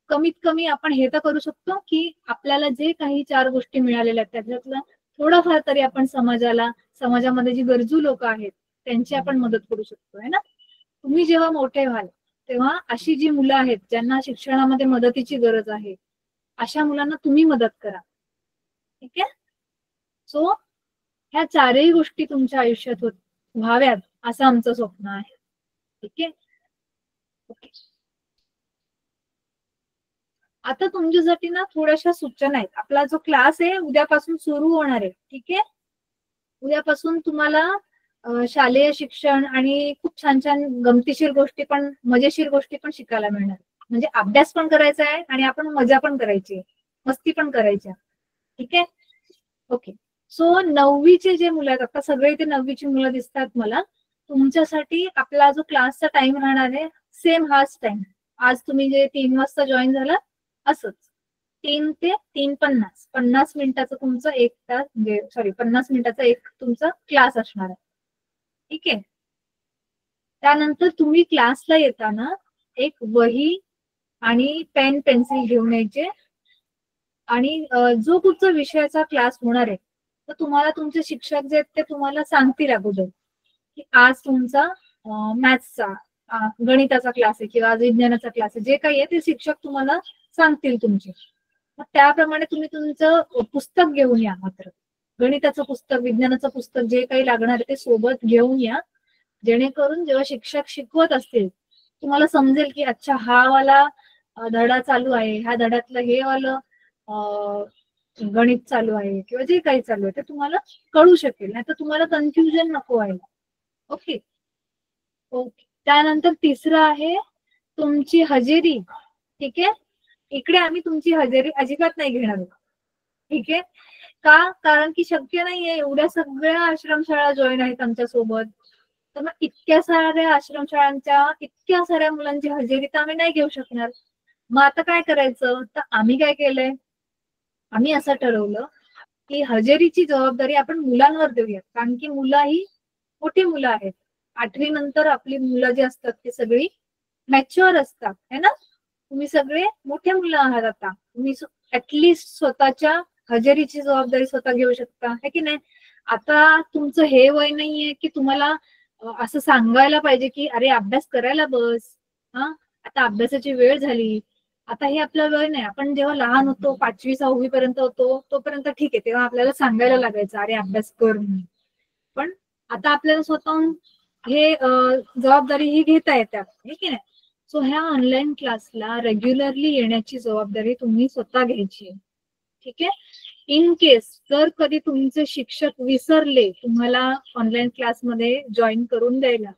कमीत कमी आपण हे तर करू शकतो की आपल्याला जे काही 4 गोष्टी मिळालेल्या आहेत त्याच्यातलं थोडंफार तरी आपण समाजामध्ये जी गरजू लोक आहेत त्यांची आपण मदत करू शकतो है ना. तुम्ही जेव्हा मोठे व्हाल तेव्हा अशी जी मुलं आहेत ज्यांना शिक्षणामध्ये मदतीची गरज आहे अशा मुलांना तुम्ही मदत करा. ठीक आहे. सो ह्या 4ही गोष्टी तुमच्या आयुष्यात व्हाव्यात असं आमचं स्वप्न आहे. ठीक आहे. ओके. आता तुमच्यासाठी ना थोड्याशा सूचना आहेत. आपला जो क्लास आहे उद्यापासून सुरू होणार आहे. ठीक आहे. उद्यापासून तुम्हाला शालेय शिक्षण आणि खूप छान छान गमतीशीर गोष्टी पण मजेशीर गोष्टी पण शिकायला मिळणार. म्हणजे अभ्यास पण करायचा आहे आणि आपण मजा पण करायची आहे, मस्ती पण करायची. ठीक आहे. ओके. सो 9वीचे जे मुलं आहेत, आता सगळे इथे 9वीची मुलं दिसतात मला, तुमच्यासाठी आपला जो क्लासचा टाइम राहणार आहे सेम हाच टाइम. आज तुम्ही जे 3 वाजता जॉईन झाला असंच 3 ते 3:50 50 मिनिटाचा तुमचा 1 तास म्हणजे 50 मिनिटाचा एक तुमचा क्लास असणार आहे. ठीक आहे. त्यानंतर तुम्ही क्लासला येताना एक वही आणि पेन पेन्सिल घेऊन यायचे. आणि जो कुठचा विषयाचा क्लास होणार आहे तर तुम्हाला तुमचे शिक्षक जे आहेत ते तुम्हाला सांगतील अगोदर की आज तुमचा मॅथ्सचा गणिताचा क्लास आहे किंवा आज विज्ञानाचा क्लास आहे. जे काही आहे ते शिक्षक तुम्हाला सांगतील तुमचे. मग त्याप्रमाणे तुम्ही तुमचं पुस्तक घेऊन या. मात्र गणिताचं पुस्तक, विज्ञानाचं पुस्तक जे काही लागणार आहे ते सोबत घेऊन या, जेणेकरून जेव्हा शिक्षक शिकवत असतील तुम्हाला समजेल की अच्छा हा वाला धडा चालू आहे, ह्या धड्यातलं हे वालं गणित चालू आहे किंवा जे काही चालू आहे ते तुम्हाला कळू शकेल. नाही तर तुम्हाला कन्फ्युजन नको व्हायला. ओके. ओके. त्यानंतर तिसरं आहे तुमची हजेरी. ठीक आहे. इकडे आम्ही तुमची हजेरी अजिबात नाही घेणार. ठीक आहे. का? कारण की शक्य नाहीये एवढ्या सगळ्या आश्रमशाळा जॉईन आहेत आमच्या सोबत. तर मग इतक्या साऱ्या आश्रमशाळांच्या इतक्या साऱ्या मुलांची हजेरी तर आम्ही नाही घेऊ शकणार. मग आता काय करायचं, तर आम्ही काय केलंय, आम्ही असं ठरवलं की हजेरीची जबाबदारी आपण मुलांवर देऊयात. कारण की मुलं ही मोठी मुलं आहेत. 8वी नंतर आपली मुलं जी असतात ती सगळी मॅच्युअर असतात है ना. तुम्ही सगळे मोठे मुलं आहात. आता तुम्ही ऍटलिस्ट स्वतःच्या हजेरीची जबाबदारी स्वतः घेऊ शकता है की नाही. आता तुमचं हे वय नाहीये की तुम्हाला असं सांगायला पाहिजे की अरे अभ्यास करायला बस, आता अभ्यासाची वेळ झाली. आता हे आपला वेळ नाही. आपण जेव्हा लहान होतो 5वी 6वी पर्यंत होतो तोपर्यंत ठीक आहे, तेव्हा आपल्याला सांगायला लागायचं अरे अभ्यास कर म्हणून. पण आता आपल्याला स्वतःहून हे जबाबदारी ही घेता येतात हे की नाही. सो ह्या ऑनलाईन क्लासला रेग्युलरली येण्याची जबाबदारी तुम्ही स्वतः घ्यायची. ठीक आहे. इन केस जर कधी तुमचे शिक्षक विसरले तुम्हाला ऑनलाईन क्लासमध्ये जॉईन करून द्यायला,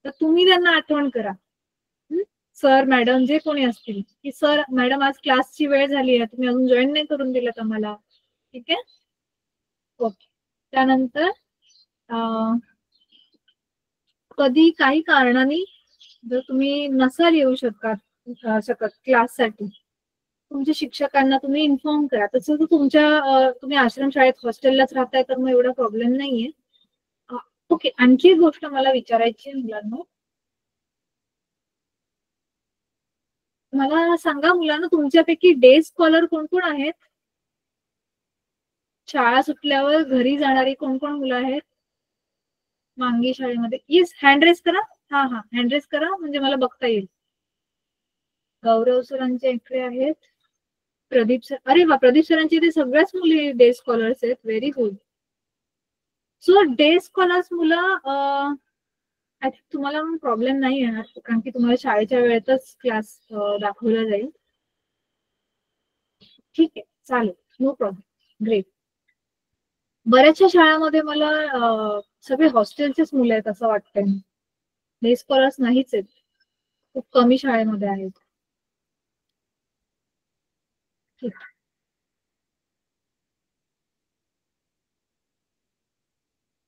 तर तुम्ही त्यांना आठवण करा, सर मॅडम जे कोणी असतील, की सर मॅडम आज क्लासची वेळ झाली आहे, तुम्ही अजून जॉईन नाही करून दिलं आम्हाला. ठीक आहे, ओके. त्यानंतर कधी काही कारणाने जर तुम्ही नसाल येऊ शकत क्लाससाठी, तुमच्या शिक्षकांना तुम्ही इन्फॉर्म करा. तसं तर तुम्ही आश्रमशाळेत हॉस्टेललाच राहताय तर मग एवढा प्रॉब्लेम नाहीये. ओके, आणखी एक गोष्ट मला विचारायची आहे मुलांना. मला सांगा मुलांना, तुमच्यापैकी डे स्कॉलर कोण कोण आहेत? शाळा सुटल्यावर घरी जाणारी कोण कोण मुलं आहेत मांगी शाळेमध्ये? येस, हँड रेस करा. हा, हँड रेस करा म्हणजे मला बघता येईल. गौरव सरांचे इकडे आहेत. प्रदीप सर, अरे वा, प्रदीप सरांची ते सगळ्याच मुली डे स्कॉलर्स आहेत. Very good. So day scholars मुलं, आय थिंक तुम्हाला प्रॉब्लेम नाही येणार, कारण की तुम्हाला शाळेच्या वेळेतच क्लास दाखवला जाईल. ठीक आहे, चालेल, नो प्रॉब्लेम, ग्रेट. बऱ्याचशा शाळांमध्ये मला सगळे हॉस्टेलचेच मुलं आहेत असं वाटतंय. डे स्कॉलर्स नाहीच आहेत, खूप कमी शाळेमध्ये आहेत. ठीक.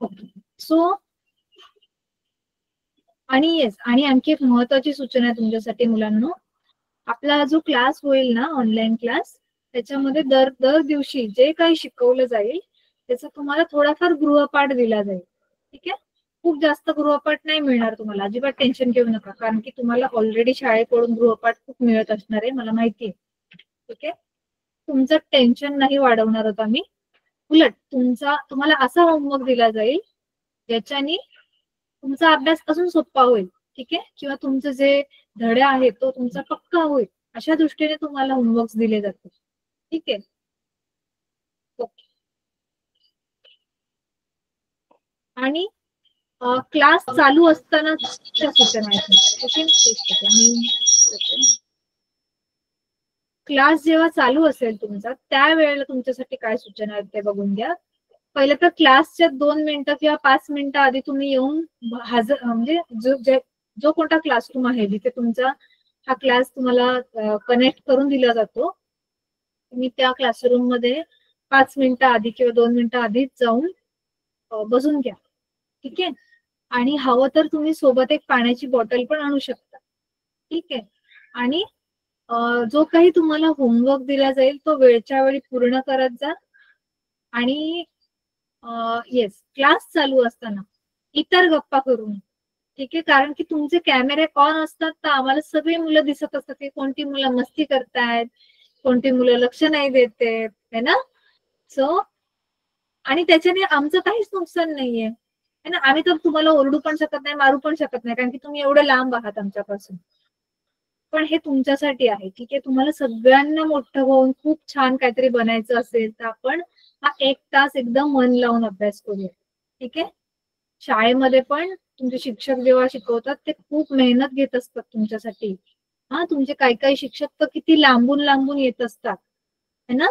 ओके, सो आणि आणखी एक महत्वाची सूचना आहे तुमच्यासाठी मुलांनो. आपला जो क्लास होईल ना, ऑनलाईन क्लास, त्याच्यामध्ये दर दिवशी जे काही शिकवलं जाईल त्याचा तुम्हाला थोडाफार गृहपाठ दिला जाईल. ठीक आहे, खूप जास्त गृहपाठ नाही मिळणार तुम्हाला, अजिबात टेन्शन घेऊ नका, कारण की तुम्हाला ऑलरेडी शाळेकडून गृहपाठ खूप मिळत असणार आहे, मला माहिती आहे. ठीक आहे, तुमचं टेन्शन नाही वाढवणार होत आम्ही. उलट तुम्हाला असा होमवर्क दिला जाईल ज्याच्यानी तुमचा अभ्यास अजून सोपा होईल. ठीक आहे, किंवा तुमचं जे धडे आहेत तो तुमचा पक्का होईल, अशा दृष्टीने तुम्हाला होमवर्क दिले जाते. ठीक आहे, ओके. आणि क्लास चालू असताना सूचना आहेत. क्लास जेव्हा चालू असेल तुमचा, त्यावेळेला तुमच्यासाठी काय सूचना आहेत ते बघून घ्या. पहिलं तर क्लासच्या 2 मिनिटं किंवा 5 मिनिटं आधी तुम्ही येऊन हजर, म्हणजे जो कोणता क्लासरूम आहे जिथे तुमचा हा क्लास तुम्हाला कनेक्ट करून दिला जातो, तुम्ही त्या क्लासरूम मध्ये 5 मिनिटं आधी किंवा 2 मिनिटं आधीच जाऊन बसून घ्या. ठीक आहे, आणि हवं तर तुम्ही सोबत एक पाण्याची बॉटल पण आणू शकता. ठीक आहे, आणि जो काही तुम्हाला होमवर्क दिला जाईल तो वेळच्या वेळी पूर्ण करत जा. आणि येस, क्लास चालू असताना इतर गप्पा करून. ठीक आहे, कारण की तुमचे कॅमेरे ऑन असतात तर आम्हाला सगळी मुलं दिसत असतात की कोणती मुलं मस्ती करतायत, कोणती मुलं लक्ष नाही देते, है ना. सो आणि त्याच्याने आमचं काहीच नुकसान नाहीये, है ना. आम्ही तर तुम्हाला ओरडू पण शकत नाही, मारू पण शकत नाही, कारण की तुम्ही एवढं लांब आहात आमच्यापासून. पण हे तुमच्यासाठी आहे. ठीक आहे, तुम्हाला सगळ्यांना मोठं होऊन खूप छान काहीतरी बनायचं असेल तर आपण हा 1 तास एकदम मन लावून अभ्यास करूया. ठीक आहे, शाळेमध्ये पण तुमचे शिक्षक जेव्हा शिकवतात ते खूप मेहनत घेत असतात तुमच्यासाठी. तुमचे काही शिक्षक तर किती लांबून येत असतात, है ना.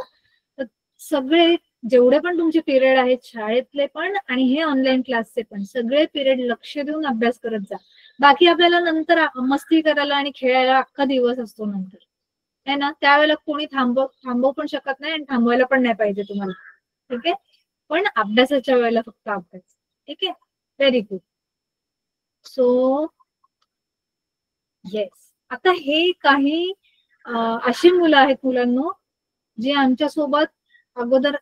तर सगळे जेवढे पण तुमचे पिरियड आहेत शाळेतले पण आणि हे ऑनलाईन क्लासचे पण, सगळे पिरियड लक्ष देऊन अभ्यास करत जा. बाकी आपल्याला नंतर मस्ती करायला आणि खेळायला अख्खा दिवस असतो नंतर, है ना. त्यावेळेला कोणी थांबवू पण शकत नाही आणि थांबवायला पण नाही पाहिजे तुम्हाला. ठीक आहे, पण अभ्यासाच्या वेळेला फक्त अभ्यास. ठीक आहे, व्हेरी गुड. सो येस, आता हे काही अशी मुलं आहेत मुलांनो जे आमच्यासोबत अगोदर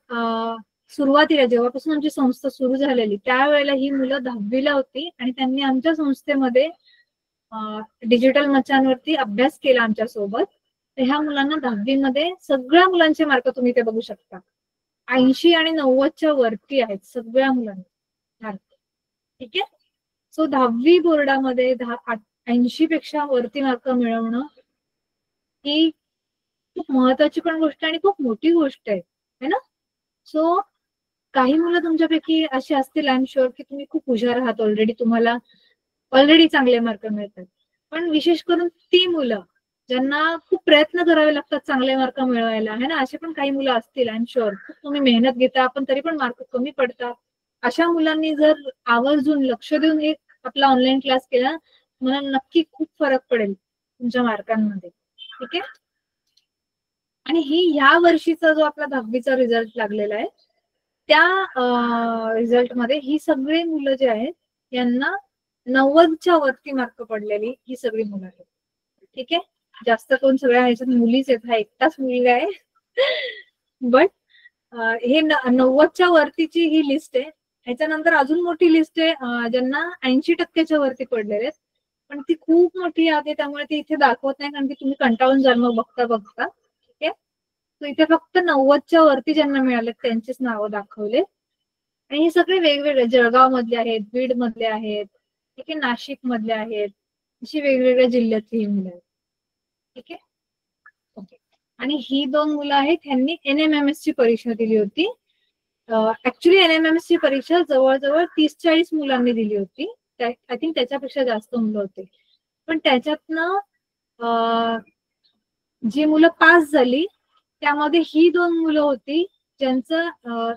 सुरुवातीला जेव्हापासून आमची संस्था सुरू झालेली त्यावेळेला ही मुलं 10वीला होती आणि त्यांनी आमच्या संस्थेमध्ये डिजिटल मचांवरती अभ्यास केला आमच्या सोबत. तर ह्या मुलांना 10वी मध्ये सगळ्या मुलांचे मार्क तुम्ही ते बघू शकता, 80 आणि 90च्या वरती आहेत सगळ्या मुलांना. ठीक आहे, सो 10वी बोर्डामध्ये 80 पेक्षा वरती मार्क मिळवणं ही खूप महत्वाची पण गोष्ट आणि खूप मोठी गोष्ट आहे, है ना. सो काही मुलं तुमच्यापैकी अशी असतील, आय एम शुअर की तुम्ही खूप हुशार आहात ऑलरेडी, तुम्हाला ऑलरेडी चांगले मार्क मिळतात. पण विशेष करून ती मुलं ज्यांना खूप प्रयत्न करावे लागतात चांगले मार्क मिळवायला, है ना, असे पण काही मुलं असतील, आय एम शुअर. खूप तुम्ही मेहनत घेता पण तरी पण मार्क कमी पडतात. अशा मुलांनी जर आवर्जून लक्ष देऊन एक आपला ऑनलाईन क्लास केला, मला नक्की खूप फरक पडेल तुमच्या मार्कांमध्ये. ठीक आहे. आणि ह्या वर्षीचा जो आपला 10वीचा रिझल्ट लागलेला आहे, त्या रिझल्ट मध्ये ही सगळी मुलं जे आहेत यांना 90च्या वरती मार्क पडलेली ही सगळी मुलं आहेत. ठीक आहे. जास्त करून सगळ्या ह्याच्यात मुलीच आहेत, हा एकटाच मुलगा आहे. बट हे 90च्या वरतीची ही लिस्ट आहे. ह्याच्यानंतर अजून मोठी लिस्ट आहे ज्यांना 80%च्या वरती पडलेले आहेत, पण ती खूप मोठी आहे त्यामुळे ती इथे दाखवत नाही, कारण की तुम्ही कंटाळून जाल मग बघता बघता. ठीक आहे. तर इथे फक्त 90च्या वरती ज्यांना मिळाले त्यांचीच नावं दाखवले. आणि हे सगळे वेगवेगळे जळगाव मधले आहेत, बीड मधले आहेत, ठीक आहे, नाशिक मधले आहेत, अशी वेगवेगळ्या जिल्ह्यातली ही मुलं आहेत. ठीक आहे. ओके. आणि ही 2 मुलं आहेत, ह्यांनी NMMS ची परीक्षा दिली होती. ऍक्च्युली NMMS ची परीक्षा जवळजवळ 30-40 मुलांनी दिली होती. आय थिंक त्याच्यापेक्षा जास्त मुलं होते. पण त्याच्यातनं जी मुलं पास झाली त्यामध्ये ही 2 मुलं होती ज्यांचं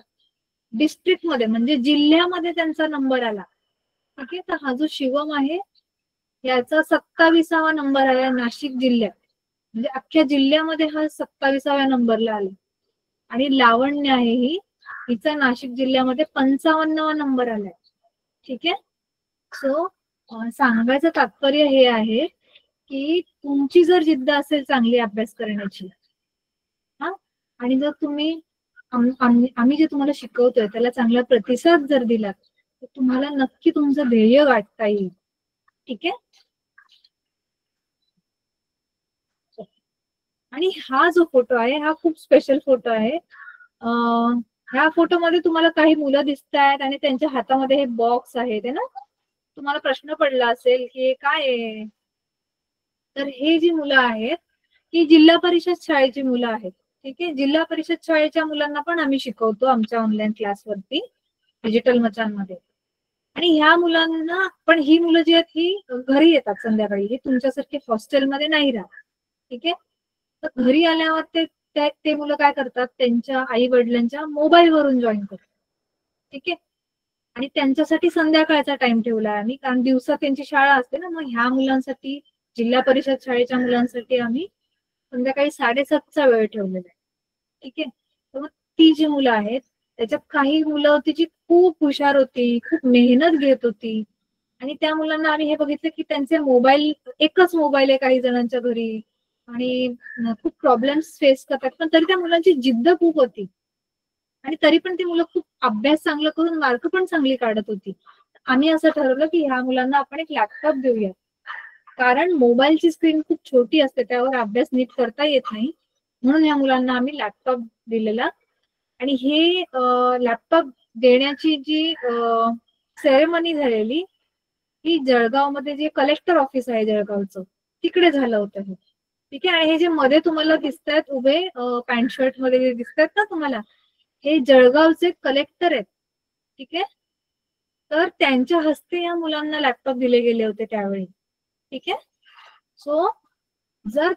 डिस्ट्रिक्ट मध्ये म्हणजे जिल्ह्यामध्ये त्यांचा नंबर आला. ठीक आहे. तर हा जो शिवम आहे याचा 27वा नंबर आला नाशिक जिल्ह्यात, म्हणजे अख्ख्या जिल्ह्यामध्ये हा 27व्या नंबरला आला. आणि लावण्य आहे हिचा नाशिक जिल्ह्यामध्ये 55वा नंबर आलाय. ठीक आहे. सो सांगायचं तात्पर्य हे आहे की तुमची जर जिद्द असेल चांगली अभ्यास करण्याची, हा, आणि जर तुम्ही आम्ही जे तुम्हाला शिकवतोय त्याला चांगला प्रतिसाद जर दिलात तर तुम्हाला नक्की तुमचं ध्येय गाठता येईल. ठीक आहे. आणि हा जो फोटो आहे हा खूप स्पेशल फोटो आहे. ह्या फोटोमध्ये तुम्हाला काही मुलं दिसत आहेत आणि त्यांच्या हातामध्ये हे बॉक्स आहेत ना. तुम्हाला प्रश्न पडला असेल की काय आहे, तर हे जी मुलं आहेत ही जिल्हा परिषद शाळेची मुलं आहेत. ठीक आहे. जिल्हा परिषद शाळेच्या मुलांना पण आम्ही शिकवतो आमच्या ऑनलाईन क्लासवरती डिजिटल मचांमध्ये. आणि ह्या मुलांना पण ही मुलं जी आहेत ही घरी येतात संध्याकाळी, ही तुमच्यासारखे हॉस्टेलमध्ये नाही राहत. ठीक आहे. तर घरी आल्यावर ते मुलं काय करतात, त्यांच्या आई वडिलांच्या मोबाईल वरून जॉईन करतात. ठीक आहे. आणि त्यांच्यासाठी संध्याकाळचा टाइम ठेवला आम्ही, कारण दिवसा त्यांची शाळा असते ना. मग ह्या मुलांसाठी जिल्हा परिषद शाळेच्या मुलांसाठी आम्ही संध्याकाळी 7:30चा वेळ ठेवलेला आहे. ठीक आहे. तर मग ती जी मुलं आहेत त्याच्यात काही मुलं होती जी खूप हुशार होती, खूप मेहनत घेत होती. आणि त्या मुलांना आम्ही हे बघितलं की त्यांचे मोबाईल, एकच मोबाईल आहे काही जणांच्या घरी आणि खूप प्रॉब्लेम्स फेस करतात, पण तरी त्या मुलांची जिद्द खूप होती आणि तरी पण ती मुलं खूप अभ्यास चांगला करून मार्क पण चांगली काढत होती. आम्ही असं ठरवलं की ह्या मुलांना आपण एक लॅपटॉप देऊया, कारण मोबाईलची स्क्रीन खूप छोटी असते, त्यावर अभ्यास नीट करता येत नाही. म्हणून या मुलांना आम्ही लॅपटॉप दिलेला. आणि हे लॅपटॉप देण्याची जी सेरेमनी झालेली ही जळगावमध्ये जे कलेक्टर ऑफिस आहे जळगावचं तिकडे झालं होतं हे. ठीक आहे. आणि हे जे मध्ये तुम्हाला दिसत आहेत उभे पॅन्ट शर्ट मध्ये जे दिसत आहेत ना तुम्हाला, हे जळगावचे कलेक्टर आहेत. ठीक आहे. तर त्यांच्या हस्ते या मुलांना लॅपटॉप दिले गेले होते त्यावेळी. ठीक आहे. सो जर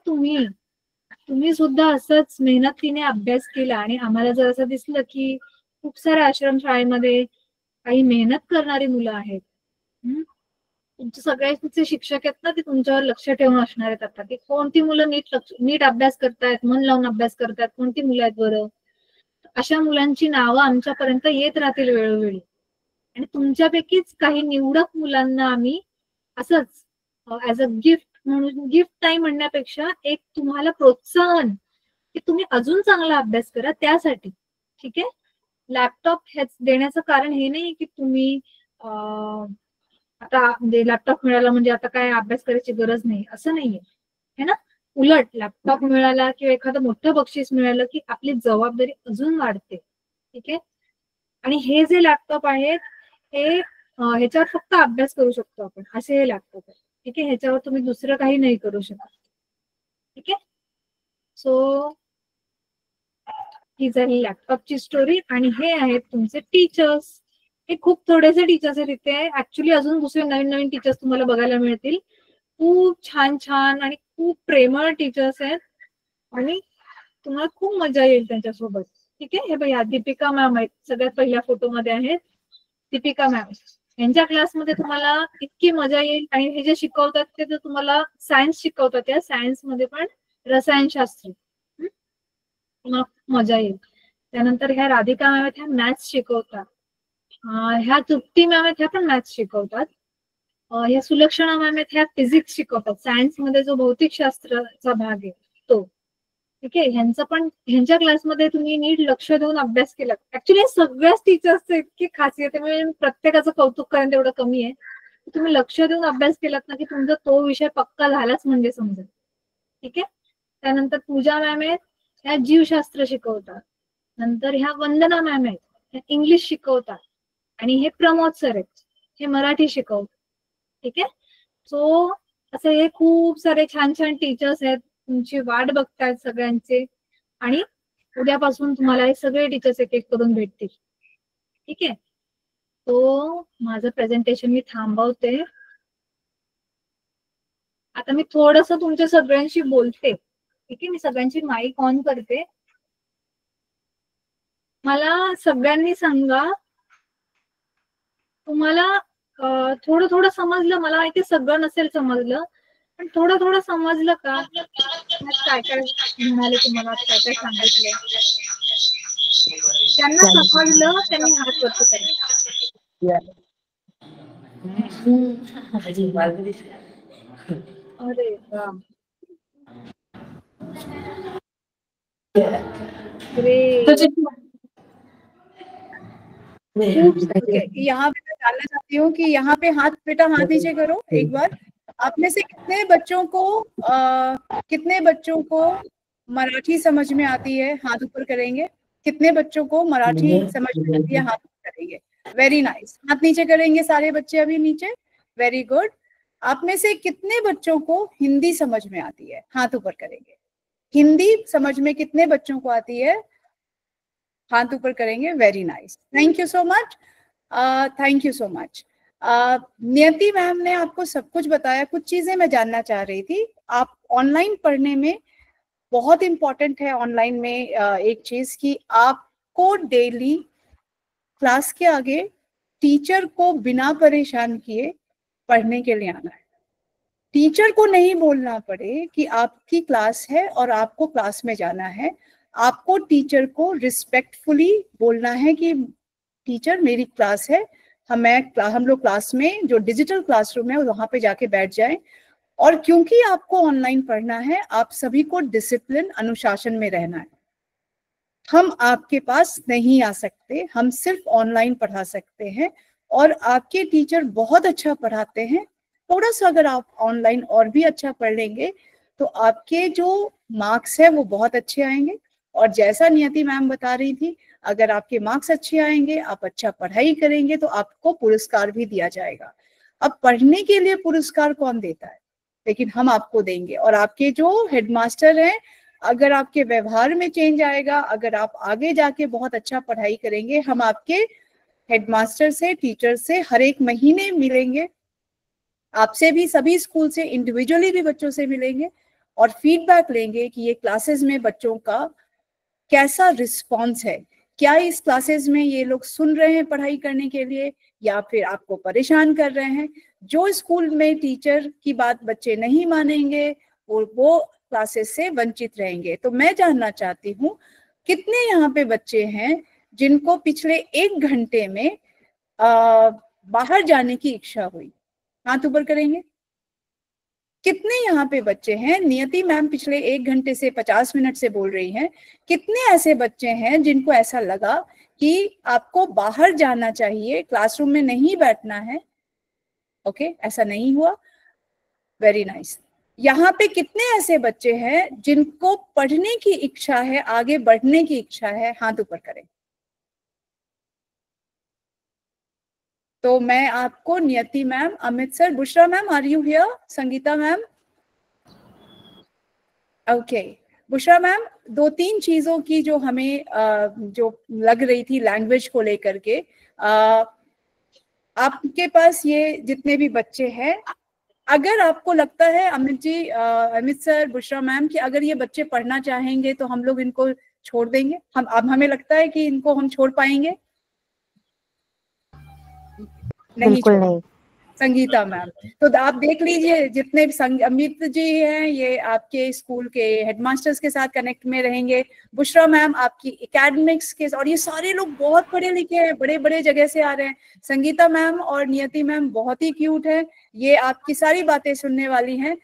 तुम्ही सुद्धा असंच मेहनतीने अभ्यास केला आणि आम्हाला जर असं दिसलं की खूप साऱ्या आश्रमशाळेमध्ये काही मेहनत करणारी मुलं आहेत, तुमचे सगळ्यांचे शिक्षक आहेत ना ते तुमच्यावर लक्ष ठेवून असणार आहेत आता की कोणती मुलं नीट अभ्यास करतायत, मन लावून अभ्यास करतायत, कोणती मुलं आहेत बरं. अशा मुलांची नावं आमच्यापर्यंत येत राहतील वेळोवेळी. आणि तुमच्यापैकीच काही निवडक मुलांना आम्ही असंच ऍज अ गिफ्ट म्हणून, गिफ्ट टाइम म्हणण्यापेक्षा एक तुम्हाला प्रोत्साहन की तुम्ही अजून चांगला अभ्यास करा त्यासाठी. ठीक आहे. लॅपटॉप देण्याचं कारण हे नाही की तुम्ही आता म्हणजे लॅपटॉप मिळाला म्हणजे आता काय अभ्यास करायची गरज नाही, असं नाहीये, है ना. उलट लॅपटॉप मिळाला किंवा एखादं मोठं बक्षीस मिळालं की आपली जबाबदारी अजून वाढते. ठीक आहे. आणि हे जे लॅपटॉप आहेत हे ह्याच्यावर फक्त अभ्यास करू शकतो आपण, असे हे लॅपटॉप आहे. ठीक आहे. ह्याच्यावर तुम्ही दुसरं काही नाही करू शकत. ठीक आहे. सो ही झाली लॅपटॉपची स्टोरी. आणि हे आहेत तुमचे टीचर्स. हे खूप थोडेसे टीचर्स आहेत इथे, ऍक्च्युली अजून दुसरे नवीन नवीन टीचर्स तुम्हाला बघायला मिळतील. खूप छान छान आणि खूप प्रेमळ टीचर्स आहेत आणि तुम्हाला खूप मजा येईल त्यांच्यासोबत. ठीक आहे. हे बघा दीपिका मॅम आहेत, सगळ्यात पहिल्या फोटोमध्ये आहेत दीपिका मॅम. यांच्या क्लासमध्ये तुम्हाला इतकी मजा येईल आणि हे जे शिकवतात ते तर तुम्हाला सायन्स शिकवतात, त्या सायन्स मध्ये पण रसायनशास्त्र, तुम्हाला खूप मजा येईल. त्यानंतर ह्या राधिका मॅम आहेत, ह्या मॅथ्स शिकवतात. ह्या तृप्ती मॅम आहेत, ह्या पण मॅथ्स शिकवतात. ह्या सुलक्षणा मॅम आहेत, ह्या फिजिक्स शिकवतात. सायन्स मध्ये जो भौतिकशास्त्राचा भाग आहे तो. ठीक आहे. ह्यांच्या क्लासमध्ये तुम्ही नीट लक्ष देऊन अभ्यास केला. ऍक्च्युली सगळ्याच टीचर्सचे इतकी खासियत आहे, म्हणजे प्रत्येकाचं कौतुक करेन तेवढं कमी आहे. तुम्ही लक्ष देऊन अभ्यास केलात ना की तुमचा तो विषय पक्का झालाच म्हणजे समजेल. ठीक आहे. त्यानंतर पूजा मॅम आहेत, ह्या जीवशास्त्र शिकवतात. नंतर ह्या वंदना मॅम आहेत, ह्या इंग्लिश शिकवतात. आणि हे प्रमोद सर आहेत, हे मराठी शिकवतात. ठीक आहे. सो असं हे खूप सारे छान छान टीचर्स आहेत, तुमची वाट बघतायत सगळ्यांचे. आणि उद्यापासून तुम्हाला हे सगळे टीचर्स एक एक करून भेटतील. ठीक आहे. तो माझं प्रेझेंटेशन मी थांबवते. आता मी थोडस तुमच्या सगळ्यांशी बोलते. ठीक आहे. मी सगळ्यांची माईक ऑन करते. मला सगळ्यांनी सांगा, तुम्हाला थोडं थोडं समजलं? मला माहिती सगळं नसेल समजलं, पण थोडं थोडं समजलं का? काय काय म्हणाले तुम्हाला, काय काय सांगितलं? त्यांना समजलं त्यांनी हात वरती करा. अरे वा, यहाँ पे मैं जानना चाहती हूँ कि यहाँ पे हाथ, बेटा हाथ नीचे करो एक बार। आप में से कितने बच्चों को मराठी समझ में आती है? हाथ ऊपर करेंगे। कितने बच्चों को मराठी समझ में आती है? हाथ ऊपर करेंगे। Very nice. हाथ नीचे करेंगे सारे बच्चे अभी नीचे। Very good. आप में से कितने बच्चों को हिंदी समझ में आती है? हाथ ऊपर करेंगे। हिंदी समझ में कितने बच्चों को आती है? हाथ ऊपर करेंगे। Very nice, thank you so much. Thank you so much. नियति मैम ने आपको सब कुछ बताया। कुछ चीजें मैं जानना चाह रही थी। आप ऑनलाइन पढ़ने में बहुत इंपॉर्टेंट है ऑनलाइन में एक चीज कि आपको डेली क्लास के आगे टीचर को बिना परेशान किए पढ़ने के लिए आना है। टीचर को नहीं बोलना पड़े कि आपकी क्लास है और आपको क्लास में जाना है। आपको टीचर को रिस्पेक्टफुली बोलना है कि टीचर मेरी क्लास है, हम लोग क्लास में जो डिजिटल क्लासरूम है वहां पे जाके बैठ जाएं। और क्योंकि आपको ऑनलाइन पढ़ना है, आप सभी को डिसिप्लिन, अनुशासन में रहना है। हम आपके पास नहीं आ सकते, हम सिर्फ ऑनलाइन पढ़ा सकते हैं और आपके टीचर बहुत अच्छा पढ़ाते हैं। थोड़ा सा अगर आप ऑनलाइन और भी अच्छा पढ़ लेंगे तो आपके जो मार्क्स है वो बहुत अच्छे आएंगे। और जैसा नियति मैम बता रही थी, अगर आपके मार्क्स अच्छे आएंगे, आप अच्छा पढ़ाई करेंगे तो आपको पुरस्कार भी दिया जाएगा। अब पढ़ने के लिए पुरस्कार कौन देता है? लेकिन हम आपको देंगे। और आपके जो हेडमास्टर हैं, अगर आपके व्यवहार में चेंज आएगा, अगर आप आगे जाके बहुत अच्छा पढ़ाई करेंगे, हम आपके हेडमास्टर से, टीचर से हर एक महीने मिलेंगे। आपसे भी, सभी स्कूल से इंडिविजुअली भी बच्चों से मिलेंगे और फीडबैक लेंगे कि ये क्लासेस में बच्चों का कैसा रिस्पॉन्स है। क्या इस क्लासेस में ये लोग सुन रहे हैं पढ़ाई करने के लिए या फिर आपको परेशान कर रहे हैं। जो स्कूल में टीचर की बात बच्चे नहीं मानेंगे वो क्लासेस से वंचित रहेंगे। तो मैं जानना चाहती हूँ, कितने यहाँ पे बच्चे हैं जिनको पिछले 1 घंटे में बाहर जाने की इच्छा हुई? हाथ ऊपर करेंगे। कितने यहाँ पे बच्चे हैं? नियति मैम पिछले 1 घंटे से 50 मिनट से बोल रही हैं। कितने ऐसे बच्चे हैं जिनको ऐसा लगा कि आपको बाहर जाना चाहिए, क्लासरूम में नहीं बैठना है? ओके, ऐसा नहीं हुआ। Very nice. यहाँ पे कितने ऐसे बच्चे हैं जिनको पढ़ने की इच्छा है, आगे बढ़ने की इच्छा है? हाथ ऊपर करें। तो मैं आपको Niyati ma'am, Amit sir, Bushra ma'am, are you here? Sangeeta ma'am? Okay, Bushra ma'am, 2-3 चीजों की जो हमें जो लग रही थी लैंग्वेज को लेकर के, आपके पास ये जितने भी बच्चे हैं, अगर आपको लगता है अमित जी, अमित सर, बुशरा मैम, कि अगर ये बच्चे पढ़ना चाहेंगे तो हम लोग इनको छोड़ देंगे, हम अब हमें लगता है कि इनको हम छोड़ पाएंगे? नहीं बिल्कुल छोड़। नहीं। संगीता मैम, तो आप देख लीजिए जितने अमित जी हैं ये आपके स्कूल के हेडमास्टर्स के साथ कनेक्ट में रहेंगे, बुशरा मैम आपकी एकेडमिक्स के, और ये सारे लोग बहुत पढ़े लिखे हैं, बड़े बड़े जगह से आ रहे हैं। संगीता मैम और नियति मैम बहुत ही क्यूट है, ये आपकी सारी बातें सुनने वाली हैं।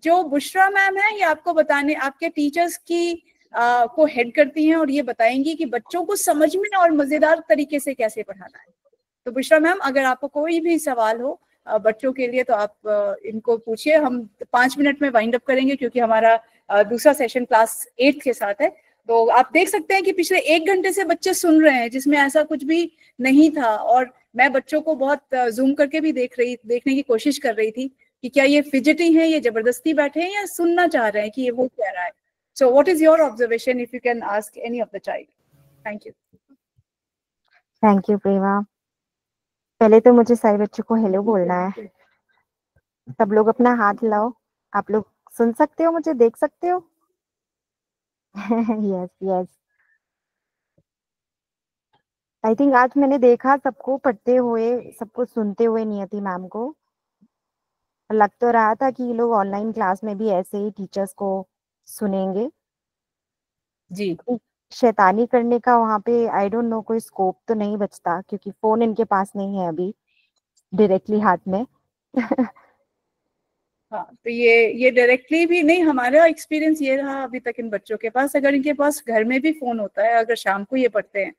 जो बुशरा मैम है ये आपको बताने, आपके टीचर्स की को हेड करती हैं और ये बताएंगी कि बच्चों को समझ में और मजेदार तरीके से कैसे पढ़ाना है। तो बुशरा मैम, अगर आपको कोई भी सवाल हो बच्चों के लिए तो आप इनको पूछिए। हम 5 मिनट में वाइंड अप करेंगे क्योंकि हमारा दूसरा सेशन क्लास 8 के साथ है। तो आप देख सकते हैं कि पिछले 1 घंटे से बच्चे सुन रहे हैं, जिसमें ऐसा कुछ भी नहीं था। और मैं बच्चों को बहुत जूम करके भी देखने की कोशिश कर रही थी कि क्या ये फिजिटी हैं, ये जबरदस्ती बैठे हैं या सुनना चाह रहे हैं कि ये वो कह रहा है। So what is your observation, if you can ask any of the child? Thank you. Thank you Prema. पहले तो मुझे सारे बच्चों को हेलो बोलना है। सब लोग अपना हाथ हिलाओ। आप लोग सुन सकते हो, मुझे देख सकते हो? Yes yes. आई थिंक आज मैंने देखा सबको पढ़ते हुए, सबको सुनते हुए नियति मैम को। लग तो रहा था कि ये लोग ऑनलाइन क्लास में भी ऐसे ही टीचर्स को सुनेंगे जी। शैतानी करने का। वहां पे आई डोंट नो कोई स्कोप तो नहीं बचता क्योंकि फोन इनके पास नहीं है अभी डायरेक्टली हाथ में। हाँ, तो ये डायरेक्टली भी नहीं, हमारा एक्सपीरियंस ये रहा अभी तक इन बच्चों के पास, अगर इनके पास घर में भी फोन होता है, अगर शाम को ये पढ़ते हैं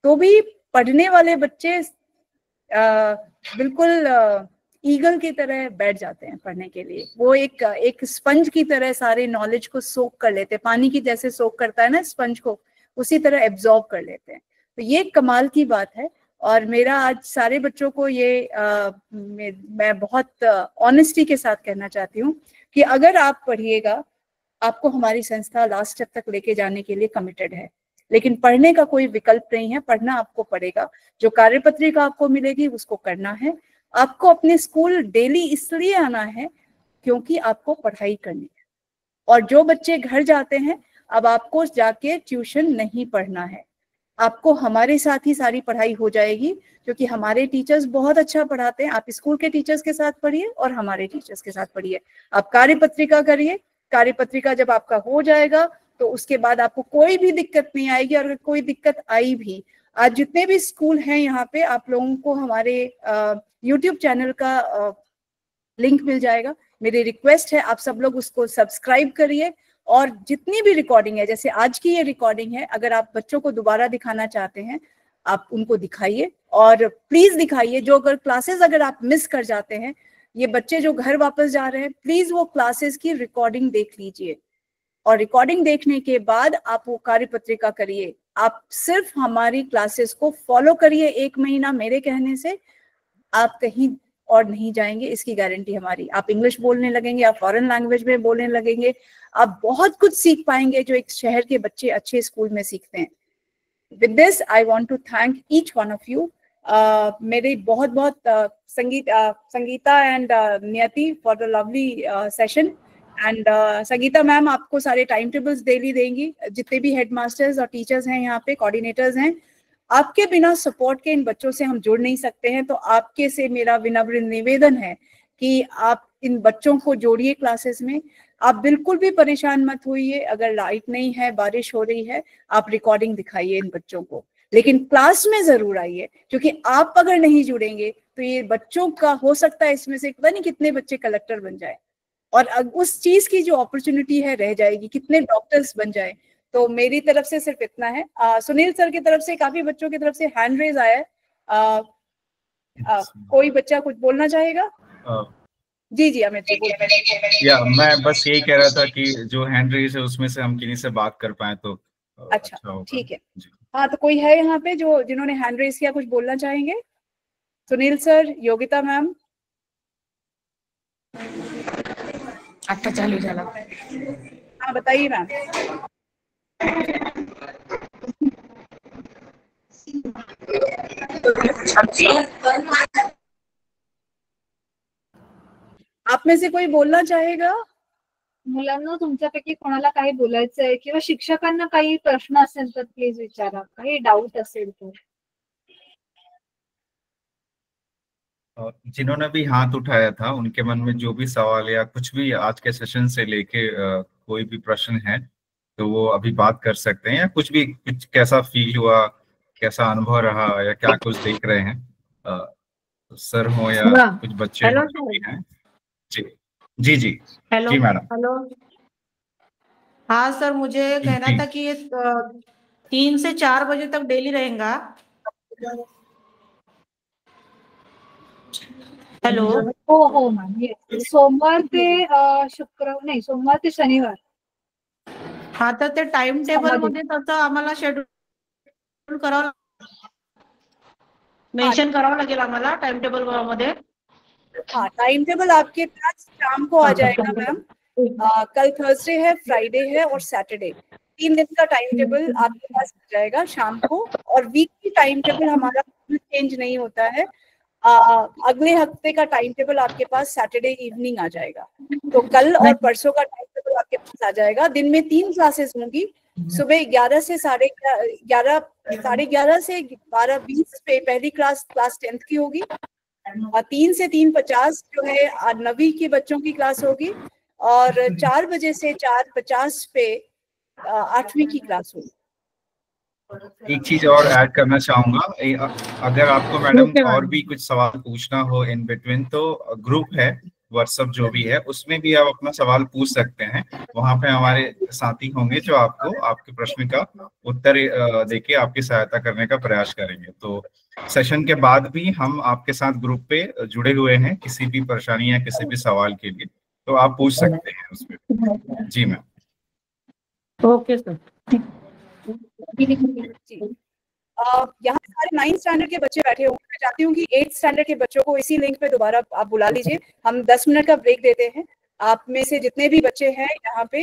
तो भी पढ़ने वाले बच्चे बिल्कुल ईगल की तरह बैठ जाते हैं पढ़ने के लिए। वो एक स्पंज की तरह सारे नॉलेज को सोक कर लेते हैं, पानी की जैसे सोक करता है ना स्पंज को, उसी तरह एब्जॉर्ब कर लेते हैं। तो ये कमाल की बात है। और मेरा आज सारे बच्चों को ये मैं बहुत ऑनेस्टी के साथ कहना चाहती हूँ कि अगर आप पढ़िएगा, आपको हमारी संस्था लास्ट स्टेप तक लेके जाने के लिए कमिटेड है। लेकिन पढ़ने का कोई विकल्प नहीं है, पढ़ना आपको पड़ेगा। जो कार्यपत्रिका आपको मिलेगी उसको करना है। आपको अपने स्कूल डेली इसलिए आना है क्योंकि आपको पढ़ाई करनी है। और जो बच्चे घर जाते हैं, अब आपको जाके ट्यूशन नहीं पढ़ना है, आपको हमारे साथ ही सारी पढ़ाई हो जाएगी क्योंकि हमारे टीचर्स बहुत अच्छा पढ़ाते हैं। आप स्कूल के टीचर्स के साथ पढ़िए और हमारे टीचर्स के साथ पढ़िए। आप कार्यपत्रिका करिए, कार्यपत्रिका जब आपका हो जाएगा तो उसके बाद आपको कोई भी दिक्कत नहीं आएगी। और अगर कोई दिक्कत आई भी, आज जितने भी स्कूल हैं यहाँ पे, आप लोगों को हमारे यूट्यूब चैनल का लिंक मिल जाएगा। मेरी रिक्वेस्ट है आप सब लोग उसको सब्सक्राइब करिए। और जितनी भी रिकॉर्डिंग है, जैसे आज की ये रिकॉर्डिंग है, अगर आप बच्चों को दोबारा दिखाना चाहते हैं आप उनको दिखाइए, और प्लीज दिखाइए। जो अगर क्लासेस अगर आप मिस कर जाते हैं, ये बच्चे जो घर वापस जा रहे हैं, प्लीज वो क्लासेस की रिकॉर्डिंग देख लीजिए। और रिकॉर्डिंग देखने के बाद आप वो कार्यपत्रिका करिए। आप सिर्फ हमारी क्लासेस को फॉलो करिए 1 महीना, मेरे कहने से आप कहीं और नहीं जाएंगे, इसकी गारंटी हमारी। आप इंग्लिश बोलने लगेंगे, आप फॉरेन लैंग्वेज में बोलने लगेंगे, आप बहुत कुछ सीख पाएंगे जो एक शहर के बच्चे अच्छे स्कूल में सीखते हैं। With this I want to thank each one of you. मेरे बहुत बहुत Sangeeta and Niyati for the lovely session. And Sangeeta ma'am आपको सारे टाइम टेबल्स डेली देंगी। जितने भी हेडमास्टर्स और टीचर्स हैं यहाँ पे, कोऑर्डिनेटर्स हैं, आपके बिना सपोर्ट के इन बच्चों से हम जुड़ नहीं सकते हैं। तो आपके से मेरा विनम्र निवेदन है कि आप इन बच्चों को जोड़िए क्लासेस में। आप बिल्कुल भी परेशान मत होइए, अगर लाइट नहीं है, बारिश हो रही है, आप रिकॉर्डिंग दिखाइए इन बच्चों को, लेकिन क्लास में जरूर आइए। क्योंकि आप अगर नहीं जुड़ेंगे तो ये बच्चों का हो सकता है इसमें से पता नहीं कितने बच्चे कलेक्टर बन जाए, और उस चीज की जो अपॉर्चुनिटी है रह जाएगी, कितने डॉक्टर्स बन जाए। तो मेरी तरफ से सिर्फ इतना है। सुनील सर की तरफ से, काफी बच्चों की तरफ से हैंड रेज आया है। कोई बच्चा कुछ बोलना चाहेगा? जी जी अमित जी। या मैं बस यही कह रहा था कि जो हैंड रेज है उसमें से हम किन्हीं से बात कर पाए तो अच्छा ठीक है। हाँ, तो कोई है यहाँ पे जो जिन्होंने हैंड रेज किया, कुछ बोलना चाहेंगे? Sunil sir, Yogita ma'am. आता चालू झाला। हाँ बताइए मैम। में से कोई बोलना चाहेगा? मुलांना तुमच्यापैकी कोणाला काही बोलायचं आहे किंवा शिक्षकांना काही प्रश्न असेल तर प्लीज विचारा, काही डाऊट असेल तर. जिन्होंने भी हाथ उठाया था उनके मन में जो भी सवाल या कुछ भी आज के सेशन से लेके कोई भी प्रश्न है तो वो अभी बात कर सकते हैं, या कुछ भी कुछ कैसा फील हुआ, कैसा अनुभव रहा, या क्या कुछ देख रहे हैं, सर हो या कुछ बच्चे हेलो हो जो सर। भी हैं. जी जी जी हेलो जी मैडम. हेलो। हाँ सर, मुझे कहना जी. था कि ये 3 से 4 बजे तक डेली रहेगा। हेलो। हो हो मॅम. सोमवार ते शुक्रवार नाही, सोमवार ते शनिवार. हा, तर ते टाइम टेबल मध्ये तसं आम्हाला शेड्यूल करावं, मेंशन करावं लागेल आम्हाला टाइम टेबल मध्ये. हाँ, टाइम टेबल आपके पास शाम को आ जाएगा मैम. कल थर्सडे है, फ्राइडे है और सैटरडे, 3 दिन का टाइम टेबल आपके पास आ जाएगा शाम को. और वीक की टाइम टेबल हमारा चेंज नहीं होता है. अगले हफ्ते का टाइम टेबल आपके पास सैटरडे इवनिंग आ जाएगा. तो कल और परसों का टाइम टेबल आपके पास आ जाएगा. दिन में 3 क्लासेस होंगी. सुबह 11 से 11:30 से 12:20 पे पहली क्लास 10th की होगी. 3 से 3:50 जो है 9वीं के बच्चों की क्लास होगी. और 4 बजे से 4:50 पे 8वीं की क्लास होगी. एक चीज और ऐड करना चाहूंगा, अगर आपको मैडम और भी कुछ सवाल पूछना हो इन बिटवीन तो ग्रुप है व्हाट्सएप जो भी है, उसमें भी आप अपना सवाल पूछ सकते हैं. वहां पे हमारे साथी होंगे जो आपको आपके प्रश्न का उत्तर देके आपकी सहायता करने का प्रयास करेंगे. तो सेशन के बाद भी हम आपके साथ ग्रुप पे जुड़े हुए हैं, किसी भी परेशानी या किसी भी सवाल के लिए तो आप पूछ सकते हैं उसमें. जी मैम. Okay sir. यहाँ सारे 9th स्टैंडर्ड के बच्चे बैठे होंगे. मैं चाहती हूँ कि 8th स्टैंडर्ड के बच्चों को इसी लिंक पे दोबारा आप बुला लीजिए. हम 10 मिनट का ब्रेक देते हैं. आप में से जितने भी बच्चे हैं यहाँ पे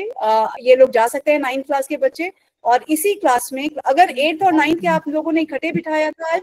ये लोग जा सकते हैं 9th क्लास के बच्चे. और इसी क्लास में अगर 8th और 9th के आप लोगों ने इकट्ठे बिठाया था